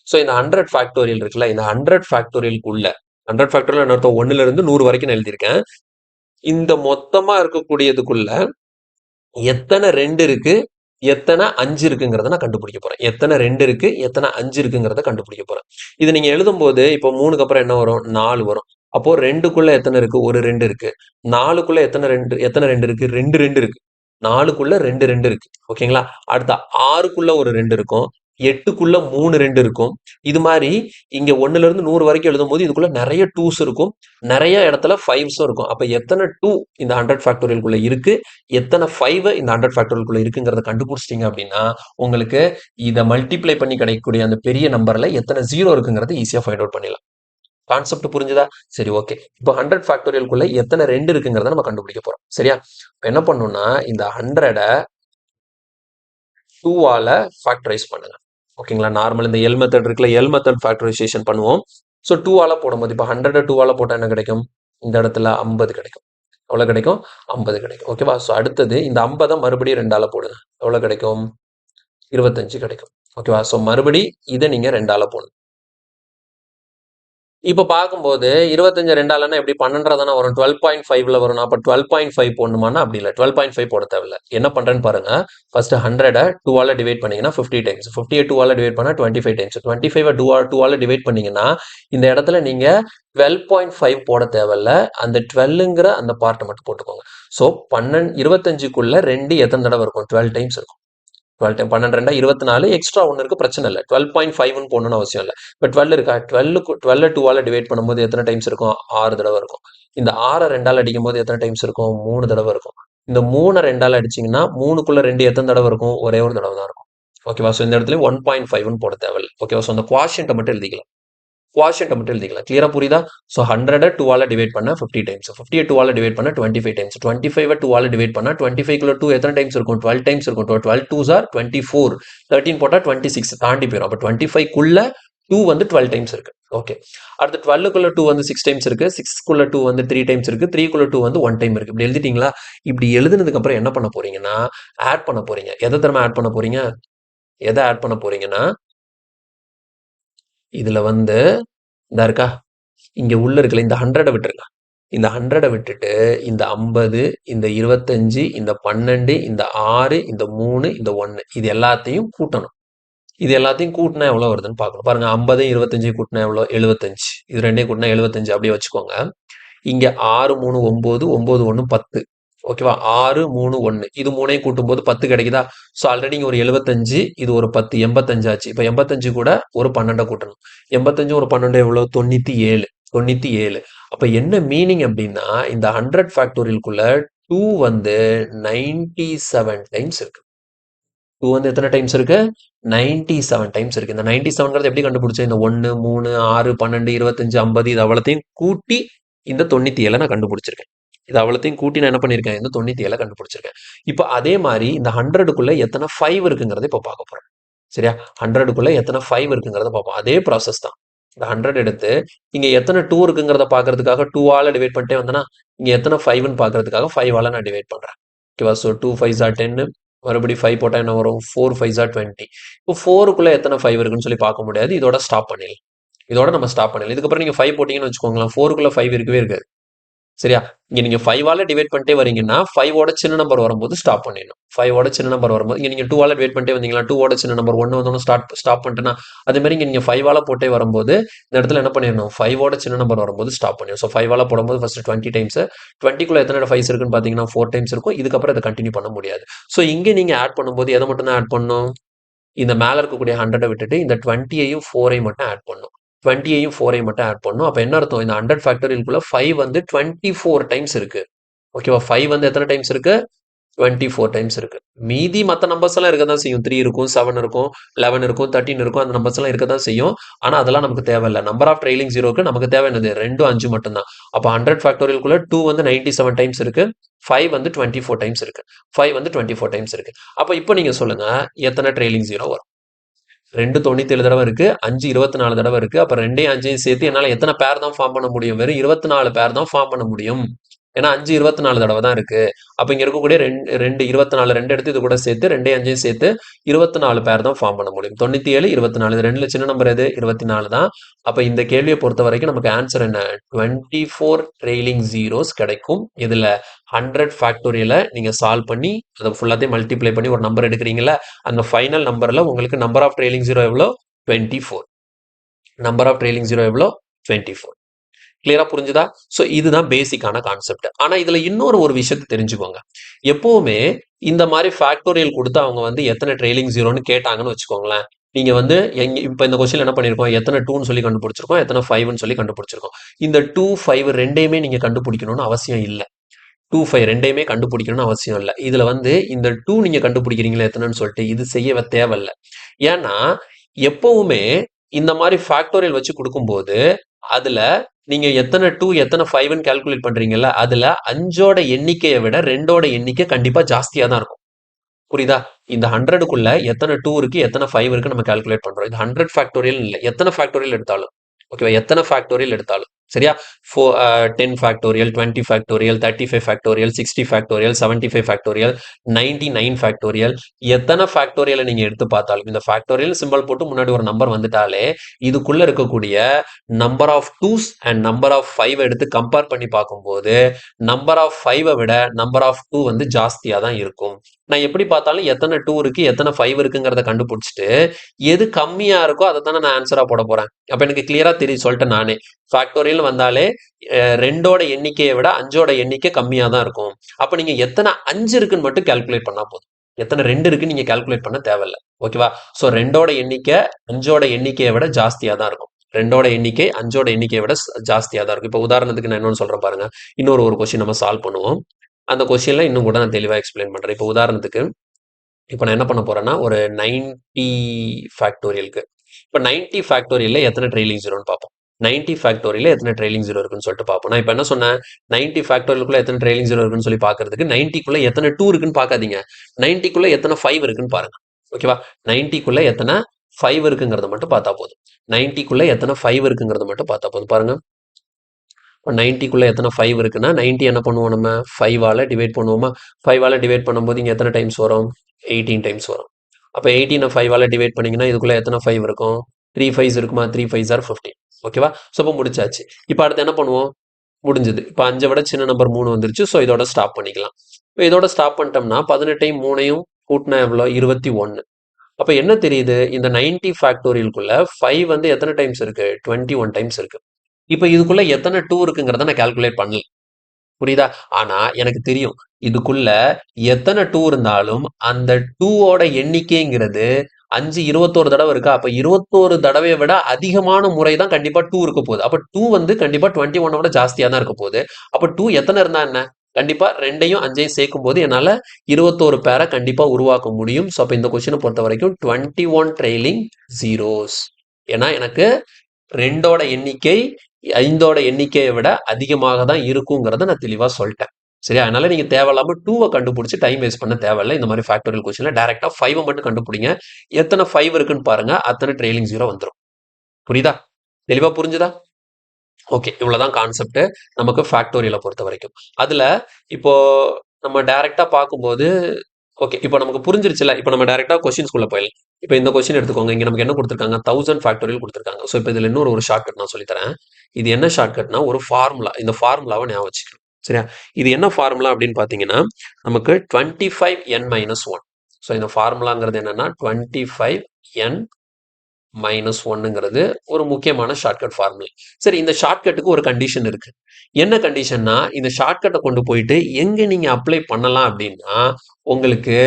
ஸோ இந்த 100 ஃபேக்டோரியல் இருக்குல்ல, இந்த 100 ஃபேக்டோரியலுக்குள்ள 100 ஃபேக்டோரியல் என்ன அர்த்தம்? 1லேருந்து 100 வரைக்கும் நான் எழுதியிருக்கேன். இந்த மொத்தமா இருக்கக்கூடியதுக்குள்ள எத்தனை 2 இருக்கு, எத்தனை 5 இருக்குங்கிறத நான் கண்டுபிடிக்க போறேன். எத்தனை 2 இருக்கு, எத்தனை 5 இருக்குங்கிறத கண்டுபிடிக்க போறேன். இது நீங்க எழுதும்போது இப்போ 3க்கு அப்புறம் என்ன வரும்? 4 வரும். அப்போ 2க்குள்ள எத்தனை இருக்கு? ஒரு 2 இருக்கு. 4க்குள்ள எத்தனை 2 இருக்கு? 2 2 இருக்கு. 4க்குள்ள 2 2 இருக்கு. ஓகேங்களா? அடுத்த 6க்குள்ள ஒரு 2 இருக்கும். 8க்குள்ள 3 2 இருக்கும். இது மாதிரி இங்க 1லேருந்து 100 வரைக்கும் எழுதும்போது இதுக்குள்ள நிறைய 2s இருக்கும். நிறைய இடத்துல 5ஸும் இருக்கும். அப்ப எத்தனை 2 இந்த 100 ஃபேக்டோரியலுக்குள்ள இருக்கு, எத்தனை 5 இந்த 100 ஃபேக்டோரியலுக்குள்ள இருக்குங்கிறத கண்டுபிடிச்சிட்டீங்க அப்படின்னா, உங்களுக்கு இதை மல்டிப்ளை பண்ணி கிடைக்கக்கூடிய அந்த பெரிய நம்பர்ல எத்தனை 0 இருக்குங்கிறத ஈஸியா ஃபைண்ட் அவுட் பண்ணிடலாம். கான்செப்ட் புரிஞ்சுதா? சரி, ஓகே. இப்போ 100 ஃபேக்டோரியலுக்குள்ள எத்தனை 2 இருக்குங்கிறத நம்ம கண்டுபிடிக்க போறோம். சரியா? இப்ப என்ன பண்ணணும்னா இந்த 100 2ஆல ஃபேக்டரைஸ் பண்ணுங்க. ஓகேங்களா? நார்மல் இந்த எல் மெத்தட் இருக்குல்ல, எல் மெத்தட் ஃபேக்டரைசேஷன் பண்ணுவோம். ஸோ 2ஆல போடும்போது இப்போ 100 2ஆல போட்டால் என்ன கிடைக்கும்? இந்த இடத்துல 50 கிடைக்கும். எவ்வளோ கிடைக்கும்? 50 கிடைக்கும். ஓகேவா? ஸோ அடுத்தது இந்த 50 மறுபடியும் 2ஆல போடுங்க. எவ்வளோ கிடைக்கும்? 25 கிடைக்கும். ஓகேவா? ஸோ மறுபடி இதை நீங்க 2ஆல போடணும். இப்போ பார்க்கும்போது 25 2ஆலன்னா எப்படி 12 தானே வரும்? 12.5ல வரும். அப்போ 12.5 போடணுமானா அப்படி இல்லை. 12.5 போட தேவையில்ல. என்ன பண்றேன்னு பாருங்க. ஃபர்ஸ்ட் 100 2ஆல டிவைட் பண்ணீங்கன்னா 50 டைம்ஸ். 50 2ஆல டிவைட் பண்ணா 25 டைம்ஸ். 25 2ஆல டிவைட் பண்ணீங்கன்னா இந்த இடத்துல நீங்க 12.5 போட தேவையில்ல. அந்த 12ங்கிற அந்த பார்ட்டை மட்டும் போட்டுக்கோங்க. ஸோ 25க்குள்ள 2 எத்தனை தடவை இருக்கும்? 12 டைம்ஸ் இருக்கும். 12 டைம் 12 2 24 எக்ஸ்ட்ரா ஒன்று இருக்கு, பிரச்சனை இல்லை. 12.5ன்னு போடணும்னு அவசியம் இல்லை. இப்போ 12 இருக்கா? 12 2ஆல டிவைட் பண்ணும்போது எத்தனை டைம்ஸ் இருக்கும்? 6 தடவை இருக்கும். இந்த 6 2ஆல அடிக்கும் போது எத்தனை டைம்ஸ் இருக்கும்? 3 தடவை இருக்கும். இந்த 3 2ஆல அடிச்சீங்கன்னா 3க்குள்ள 2 எத்தனை தடவை இருக்கும்? ஒரே ஒரு தடவை தான் இருக்கும். ஓகேவா? ஸோ இந்த இடத்துல 1.5ன்னு போட தேவையில்லை. ஓகேவா? ஸோ அந்த குவாஷியன்ட்டை மட்டும் எழுதிக்கலாம். குவாஷியன்ட்டை மட்டும் எழுதிக்கலாம். கிளியரா புரியுதா? ஸோ 100 2ஆல டிவைட் பண்ண 50 டைம்ஸ். 50 2ஆல டிவைட் பண்ண 25 டைம்ஸ். 25 2ஆல டிவைட் பண்ணா 25க்குள்ள 2 எத்தனை டைம்ஸ் இருக்கும்? 12 டைம்ஸ் இருக்கும். 12 2s are 24. 13 போட்டா 26 தாண்டி போயிடும். அப்போ 25க்குள்ள 2 வந்து 12 டைம்ஸ் இருக்கு. ஓகே. அடுத்து 12க்குள்ள 2 வந்து 6 டைம்ஸ் இருக்கு. 6க்குள்ள 2 வந்து 3 டைம்ஸ் இருக்கு. 3க்குள்ள 2 வந்து 1 டைம் இருக்கு. இப்படி எழுதிட்டீங்களா? இப்படி எழுதுனதுக்கு அப்புறம் என்ன பண்ண போறீங்கன்னா, ஆட் பண்ண போறீங்க. எதை தரமா ஆட் பண்ண போறீங்க? எதை ஆட் பண்ண போறீங்கன்னா, இதுல வந்து இந்த இருக்கா, இங்க உள்ள இருக்குல்ல, இந்த 100 விட்டுருங்க. இந்த 100 விட்டுட்டு இந்த 50, இந்த 25, இந்த 12, இந்த 6, இந்த 3, இந்த 1 இது எல்லாத்தையும் கூட்டணும். இது எல்லாத்தையும் கூட்டினா எவ்வளோ வருதுன்னு பார்க்கணும். பாருங்க, 50 25 கூட்டினா எவ்வளோ? 75. இது ரெண்டையும் கூட்டினா 75 அப்படியே வச்சுக்கோங்க. இங்க 6 3 9, 9 1 10. ஓகேவா? 6 3 1 இது மூணையும் கூட்டும்போது 10 கிடைக்குதா? ஸோ ஆல்ரெடி இங்க ஒரு 75, இது ஒரு 10 85 ஆச்சு. இப்போ 85 கூட ஒரு 12 கூட்டணும். 85 ஒரு 12 எவ்வளோ? 97. 97. அப்ப என்ன மீனிங் அப்படின்னா, இந்த 100 ஃபேக்டோரியலுக்குள்ள 2 வந்து 97 டைம்ஸ் இருக்கு. 2 வந்து எத்தனை டைம்ஸ் இருக்கு? 97 டைம்ஸ் இருக்கு. இந்த 97ங்கிறது எப்படி கண்டுபிடிச்சேன்? இந்த 1 3 6 12 25 50 இது அவ்வளத்தையும் கூட்டி இந்த 97 நான் கண்டுபிடிச்சிருக்கேன். இது அவ்வளத்தையும் கூட்டி நான் என்ன பண்ணியிருக்கேன்? இந்த 97 கண்டுபிடிச்சிருக்கேன். இப்போ அதே மாதிரி இந்த 100க்குள்ள எத்தனை 5 இருக்குங்கிறத இப்போ பார்க்க போறோம். சரியா? 100க்குள்ள எத்தனை 5 இருக்குங்கிறத பார்ப்போம். அதே ப்ராசஸ் தான். இந்த 100 எடுத்து இங்க எத்தனை 2 இருக்குங்கிறத பார்க்கறதுக்காக 2ஆல டிவைட் பண்ணிட்டே வந்தேன்னா, இங்க எத்தனை 5ன்னு பார்க்கறதுக்காக 5ஆல நான் டிவைட் பண்றேன். ஓகேவா? So 2 5s are 10. மறுபடியும் 5 போட்டா என்ன வரும்? 4 5s are 20. இப்போ 4க்குள்ள எத்தனை 5 இருக்குன்னு சொல்லி பார்க்க முடியாது. இதோட ஸ்டாப் பண்ணிடலாம். இதோட நம்ம ஸ்டாப் பண்ணிடலாம். இதுக்கப்புறம் நீங்க 5 போட்டீங்கன்னு வச்சுக்கோங்களேன், 4க்குள்ள 5 இருக்கவே இருக்காது. சரியா? இங்க நீங்க 5ஆல டிவைட் பண்ணிட்டே வரீங்கன்னா 5ஓட சின்ன நம்பர் வரும்போது ஸ்டாப் பண்ணிடணும். 5ஓட சின்ன நம்பர் வரும்போது இங்க நீங்க 2ஆல டிவைட் பண்ணிட்டே வந்தீங்களா, 2ஓட சின்ன நம்பர் 1 வந்தோன்னு ஸ்டாப் பண்ணிட்டேன்னா, அதே மாதிரி இங்க நீங்க 5ஆல போட்டே வரும்போது இந்த இடத்துல என்ன பண்ணிடணும்? 5ஓட சின்ன நம்பர் வரும்போது ஸ்டாப் பண்ணிடணும். ஸோ 5ஆல போடும்போது ஃபர்ஸ்ட் 20 டைம்ஸ். 20க்குள்ள எத்தனை 5s இருக்குன்னு பார்த்தீங்கன்னா 4 டைம்ஸ் இருக்கும். இதுக்கப்புறம் இதை கண்டினியூ பண்ண முடியாது. ஸோ இங்க நீங்க ஆட் பண்ணும்போது எதை மட்டும் தான் ஆட் பண்ணணும்? இந்த மேல இருக்கக்கூடிய 100 விட்டுட்டு இந்த 20யையும் 4ஐயும் மட்டும் ஆட் பண்ணணும். 20ஐயும் 4ஐயும் மட்டும் ஆட் பண்ணணும். அப்போ என்ன அர்த்தம், இந்த 100 ஃபேக்டோரியலுக்குள்ள 5 வந்து 24 டைம்ஸ் இருக்கு. ஓகேவா, 5 வந்து எத்தனை டைம்ஸ் இருக்கு, 24 டைம்ஸ் இருக்கு. மீதி மற்ற நம்பர்ஸ் எல்லாம் இருக்க தான் செய்யும். 3 இருக்கும், 7 இருக்கும், 11 இருக்கும், 13 இருக்கும். அந்த நம்பர்ஸ் எல்லாம் இருக்க தான் செய்யும். ஆனா அதெல்லாம் நமக்கு தேவையில்லை. நம்பர் ஆஃப் ட்ரைலிங் ஜீரோக்கு நமக்கு தேவை என்னது, 2 5 மட்டும்தான். அப்போ 100 ஃபேக்டோரியலுக்குள்ள 2 வந்து 97 டைம்ஸ் இருக்கு, 5 வந்து 24 டைம்ஸ் இருக்கு. 5 வந்து 24 டைம்ஸ் இருக்கு. அப்போ இப்போ நீங்க சொல்லுங்க, எத்தனை ட்ரைலிங் ஜீரோ வரும்? 2 97 தடவை இருக்கு, 5 24 தடவை இருக்கு. அப்ப 2ஐயும் 5ஐயும் சேர்த்து என்னால எத்தனை பேர் தான் ஃபார்ம் பண்ண முடியும்? வெறும் 24 பேர் தான் ஃபார்ம் பண்ண முடியும். ஏன்னா 5 24 தடவை தான் இருக்கு. அப்ப இங்க இருக்கக்கூடிய 2 24 2 எடுத்து இது கூட சேர்த்து 2ஐயும் 5ஐயும் சேர்த்து 24 பேர் தான் ஃபார்ம் பண்ண முடியும். 97 24 இது ரெண்டுல சின்ன நம்பர் எது, 24 தான். அப்ப இந்த கேள்வியை பொறுத்த வரைக்கும் நமக்கு ஆன்சர் என்ன, 24 ட்ரெய்லிங் ஜீரோஸ் கிடைக்கும். இதுல 100 ஃபேக்டோரியலை நீங்க சால்வ் பண்ணி அதை ஃபுல்லாத்தையும் மல்டிப்ளை பண்ணி ஒரு நம்பர் எடுக்கிறீங்களா, அந்த ஃபைனல் நம்பர்ல உங்களுக்கு நம்பர் ஆஃப் ட்ரெய்லிங் ஜீரோ எவ்வளோ, 24. நம்பர் ஆஃப் ட்ரெய்லிங் ஜீரோ எவ்வளோ, 24. கிளியரா புரிஞ்சுதா? ஸோ இதுதான் பேசிக்கான கான்செப்ட். ஆனா இதுல இன்னொரு ஒரு விஷயத்தை தெரிஞ்சுக்கோங்க. எப்பவுமே இந்த மாதிரி ஃபேக்டோரியல் கொடுத்து அவங்க வந்து எத்தனை ட்ரெய்லிங் ஜீரோன்னு கேட்டாங்கன்னு வச்சுக்கோங்களேன், நீங்க வந்து இப்போ இந்த கொஸ்டின் என்ன பண்ணிருக்கோம், எத்தனை 2ன்னு சொல்லி கண்டுபிடிச்சிருக்கோம், எத்தனை 5ன்னு சொல்லி கண்டுபிடிச்சிருக்கோம். இந்த 2 5 ரெண்டையுமே நீங்க கண்டுபிடிக்கணும்னு அவசியம் இல்லை. 2 5 ரெண்டையுமே கண்டுபிடிக்கணும்னு அவசியம் இல்லை. இதுல வந்து இந்த 2 நீங்க கண்டுபிடிக்கிறீங்களா எத்தனைன்னு சொல்லிட்டு இது செய்ய தேவையில்லை. ஏன்னா எப்பவுமே இந்த மாதிரி ஃபேக்டோரியல் வச்சு கொடுக்கும்போது அதுல நீங்க எத்தனை 2 எத்தனை 5ன்னு கால்குலேட் பண்றீங்கல்ல, அதுல 5ஓட எண்ணிக்கையை விட 2ஓட எண்ணிக்கை கண்டிப்பா ஜாஸ்தியா தான் இருக்கும். புரியுதா? இந்த 100க்குள்ள எத்தனை 2 இருக்கு, எத்தனை 5 இருக்கு நம்ம கால்குலேட் பண்றோம். இது 100 ஃபேக்டோரியல் இல்லை, எத்தனை ஃபேக்டோரியல் எடுத்தாலும். ஓகேவா, எத்தனை ஃபேக்டோரியல் எடுத்தாலும் சரியா, 10 factorial, 20 factorial, 35 factorial, 60 factorial, 75 factorial, 99 factorial, எத்தனை ஃபேக்டோரியலை நீங்க எடுத்து பார்த்தாலும் இந்த ஃபேக்டோரியல் சிம்பிள் போட்டு முன்னாடி ஒரு நம்பர் வந்துட்டாலே இதுக்குள்ள இருக்கக்கூடிய number of 2s and number of 5 எடுத்து கம்பேர் பண்ணி பார்க்கும்போது நம்பர் ஆஃப் 5 விட நம்பர் ஆஃப் 2 வந்து ஜாஸ்தியா தான் இருக்கும். நான் எப்படி பார்த்தாலும் எத்தனை 2 இருக்கு, எத்தனை 5 இருக்குங்கிறத கண்டுபிடிச்சிட்டு எது கம்மியா இருக்கோ அதை தானே நான் ஆன்சரா போட போறேன். அப்ப எனக்கு கிளியரா தெரியும், சொல்லிட்டேன் நானே. ஃபேக்டோரியல் வந்தாலே 2ஓட எண்ணிக்கையை விட 5ஓட எண்ணிக்கை கம்மியா தான் இருக்கும். அப்ப நீங்க எத்தனை 5 இருக்குன்னு மட்டும் கால்குலேட் பண்ணா போதும். எத்தனை 2 இருக்கு நீங்க கால்குலேட் பண்ண தேவையில்லை. ஓகேவா? ஸோ 2ஓட எண்ணிக்கை 5ஓட எண்ணிக்கையை விட ஜாஸ்தியா தான் இருக்கும். 2ஓட எண்ணிக்கை 5ஓட எண்ணிக்கையை விட ஜாஸ்தியா தான் இருக்கும். இப்போ உதாரணத்துக்கு நான் இன்னொன்னு சொல்றேன் பாருங்க. இன்னொரு கொஸ்டின் நம்ம சால்வ் பண்ணுவோம். அந்த கொஸ்டின்ல இன்னும் கூட நான் தெளிவா எக்ஸ்பிளைன் பண்றேன். இப்போ உதாரணத்துக்கு இப்போ நான் என்ன பண்ண போறேன்னா ஒரு 90 ஃபேக்டோரியலுக்கு இப்போ 90 ஃபேக்டோரியல்ல எத்தனை ட்ரெய்லிங் ஜீரோன்னு பார்ப்போம். 90 ஃபேக்டோரியல்ல எத்தனை ட்ரெய்லிங் ஜீரோ இருக்குன்னு சொல்லிட்டு பார்ப்போம். நான் இப்போ என்ன சொன்னேன், 90 ஃபேக்டோரியலுக்குள்ள எத்தனை ட்ரெய்லிங் ஜீரோ இருக்குன்னு சொல்லி பார்க்கறதுக்கு 90க்குள்ள எத்தனை 2 இருக்குன்னு பார்க்காதீங்க, 90க்குள்ள எத்தனை 5 இருக்குன்னு பாருங்க. ஓகேவா, 90க்குள்ள எத்தனை 5 இருக்குங்கிறத மட்டும் பார்த்தா போதும். 90க்குள்ள எத்தனை 5 இருக்குங்கிறத மட்டும் பார்த்தா போதும். பாருங்க, இப்போ 90க்குள்ள எத்தனை 5 இருக்குன்னா 90 என்ன பண்ணுவோம், நம்ம 5ஆல டிவைட் பண்ணுவோமா. 5ஆல டிவைட் பண்ணும்போது இங்கே எத்தனை டைம்ஸ் வரும், 18 டைம்ஸ் வரும். அப்போ 18 5ஆல டிவைட் பண்ணீங்கன்னா இதுக்குள்ள எத்தனை 5 இருக்கும், 3 5s இருக்குமா, 3 5s are 15. ஓகேவா, ஸோ இப்போ முடிச்சாச்சு. இப்போ அடுத்து என்ன பண்ணுவோம், முடிஞ்சது. இப்போ 5 விட சின்ன நம்பர் 3 வந்துருச்சு. ஸோ இதோட ஸ்டாப் பண்ணிக்கலாம். இப்போ இதோட ஸ்டாப் பண்ணிட்டோம்னா 18ஐயும் 3ஐயும் கூட்டினா எவ்வளோ, 21. அப்போ என்ன தெரியுது, இந்த 90 ஃபேக்டோரியலுக்குள்ள 5 வந்து எத்தனை டைம்ஸ் இருக்கு, 21 டைம்ஸ் இருக்கு. இப்போ இதுக்குள்ள எத்தனை 2 இருக்குங்கிறத நான் கால்குலேட் பண்ணல. புரியுதா? ஆனா எனக்கு தெரியும் இதுக்குள்ள எத்தனை 2 இருந்தாலும் அந்த 2ஓட எண்ணிக்கைங்கிறது 5 21 தடவை இருக்கா. அப்ப 21 தடவையை விட அதிகமான முறை தான் கண்டிப்பா 2 இருக்க போகுது. அப்ப 2 வந்து கண்டிப்பா 21 விட ஜாஸ்தியா தான் இருக்க போகுது. அப்ப 2 எத்தனை இருந்தா என்ன, கண்டிப்பா 2ஐயும் 5ஐயும் சேர்க்கும் போது என்னால 21 பேரை கண்டிப்பா உருவாக்க முடியும். ஸோ அப்ப இந்த கொஸ்டினை பொறுத்த வரைக்கும் 21 ட்ரெய்லிங் ஜீரோஸ். ஏன்னா எனக்கு 2ஓட எண்ணிக்கை 5ஓட எண்ணிக்கையை விட அதிகமாக தான் இருக்குங்கிறத நான் தெளிவா சொல்லிட்டேன். சரியா, அதனால நீங்க தேவையில்லாம 2வை கண்டுபிடிச்சு டைம் வேஸ்ட் பண்ண தேவையில்லை. இந்த மாதிரி ஃபேக்டோரியல் கொஸ்டின்ல டைரக்டா 5 மட்டும் கண்டுபிடிங்க. எத்தனை 5 இருக்குன்னு பாருங்க, அத்தனை ட்ரெய்லிங் ஜீரோ வந்துடும். புரியுதா, தெளிவா புரிஞ்சுதா? ஓகே, இவ்வளவுதான் கான்செப்ட் நமக்கு ஃபேக்டோரியலை பொறுத்த வரைக்கும். அதுல இப்போ நம்ம டைரக்டா பார்க்கும்போது ஓகே, இப்போ நமக்கு புரிஞ்சிருச்சுல. இப்போ நம்ம டைரக்டா கொஸ்டின்ஸ்குள்ள போயிடலாம். இப்போ இந்த கொஸ்டின் எடுத்துக்கோங்க. இங்க நமக்கு என்ன கொடுத்துருக்காங்க, 1000 ஃபேக்டோரியல் கொடுத்துருக்காங்க. ஸோ இப்போ இதுல இன்னொரு ஷார்ட்கட் நான் சொல்லித்தரேன். இது என்ன ஷார்ட்கட்னா ஒரு ஃபார்முலா. இந்த ஃபார்முலாவை ஞாபகம் வச்சுக்கணும். சரியா, இது என்ன ஃபார்முலா அப்படின்னு பார்த்தீங்கன்னா நமக்கு 25n-1. ஸோ இந்த ஃபார்முலாங்கிறது என்னன்னா 25n-1ங்கிறது ஒரு முக்கியமான ஷார்ட்கட் ஃபார்முலா. சரி, இந்த ஷார்ட்கட்டுக்கு ஒரு கண்டிஷன் இருக்கு. என்ன கண்டிஷன்னா, இந்த ஷார்ட்கட்டை கொண்டு போயிட்டு எங்க நீங்க அப்ளை பண்ணலாம் அப்படின்னா உங்களுக்கு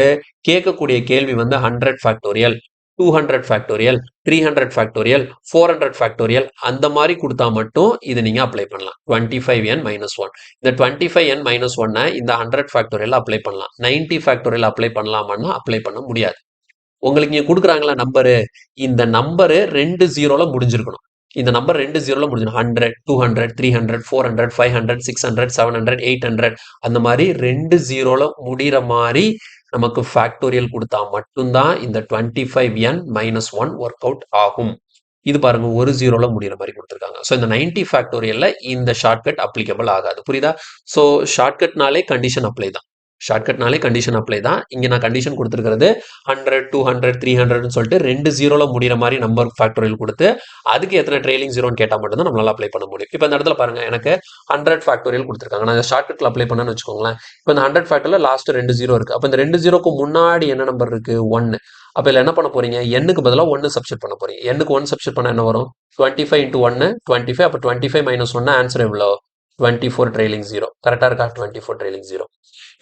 கேட்கக்கூடிய கேள்வி வந்து 100 ஃபேக்டோரியல் 200 ஃபேக்டோரியல், 300 ஃபேக்டோரியல், 400 ஃபேக்டோரியல் அந்த மாதிரி கொடுத்தா மட்டும் இது நீங்க அப்ளை பண்ணலாம். 25n minus 1. இந்த 25n மைனஸ் 1 இந்த 100 ஃபேக்டோரியல் அப்ளை பண்ணலாம். 90 ஃபேக்டோரியல் அப்ளை பண்ணலாமான்னா அப்ளை பண்ண முடியாது. உங்களுக்கு இங்க கொடுக்குறாங்களா நம்பரு, இந்த நம்பரு 2 ஜீரோல முடிஞ்சிருக்கணும். இந்த நம்பர் 2 ஜீரோல முடிஞ்சிடும். 100, 200, 300, 400, 500, 600, 700, 800 அந்த மாதிரி 2 ஜீரோல முடிகிற மாதிரி நமக்கு ஃபேக்டோரியல் கொடுத்தா மட்டும்தான் இந்த 25n மைனஸ் 1 ஒர்க் அவுட் ஆகும். இது பாருங்க ஒரு ஜீரோல முடிகிற மாதிரி கொடுத்துருக்காங்க. ஸோ இந்த 90 ஃபேக்டோரியல்ல இந்த ஷார்ட்கட் அப்ளிகபிள் ஆகாது. புரியுதா? ஸோ ஷார்ட்கட்னாலே கண்டிஷன் அப்ளை தான். ஷார்ட்கட்னாலே கண்டிஷன் அப்ளை தான். இங்கே நான் கண்டிஷன் கொடுத்துருக்கிறது 100, 200, 300ன்னு சொல்லிட்டு 2 ஜீரோல முடிகிற மாதிரி நம்பர் ஃபேக்டோரியல் கொடுத்து அதுக்கு எத்தனை ட்ரெயிலிங் ஜீரோன்னு கேட்டால் மட்டும்தான் நம்மளால அப்ளை பண்ண முடியும். இப்போ இந்த இடத்துல பாருங்க எனக்கு 100 ஃபேக்டோரியல் கொடுத்துருக்காங்க. நான் ஷார்ட்கட்ல அப்ளை பண்ணேன்னு வச்சுக்கோங்களேன். இப்போ இந்த 100 ஃபேக்டரில் லாஸ்ட் 2 ஜீரோ இருக்கு. அப்போ இந்த 2 ஜீரோக்கு முன்னாடி என்ன நம்பர் இருக்கு? 1. அப்போ இதில் என்ன பண்ண போறீங்க? எண்ணுக்கு பதிலாக 1 சப்ஸ்டிட் பண்ண போறீங்க. எண்ணுக்கு 1 சப்ஸ்டிட் பண்ண என்ன வரும்? 25 into 1 25. அப்போ 25 minus 1 ஆன்சர் எவ்வளோ? 24 ட்ரெயிலிங் ஜீரோ. கரெக்டாக இருக்கா? 24 ட்ரெயிலிங் ஜீரோ.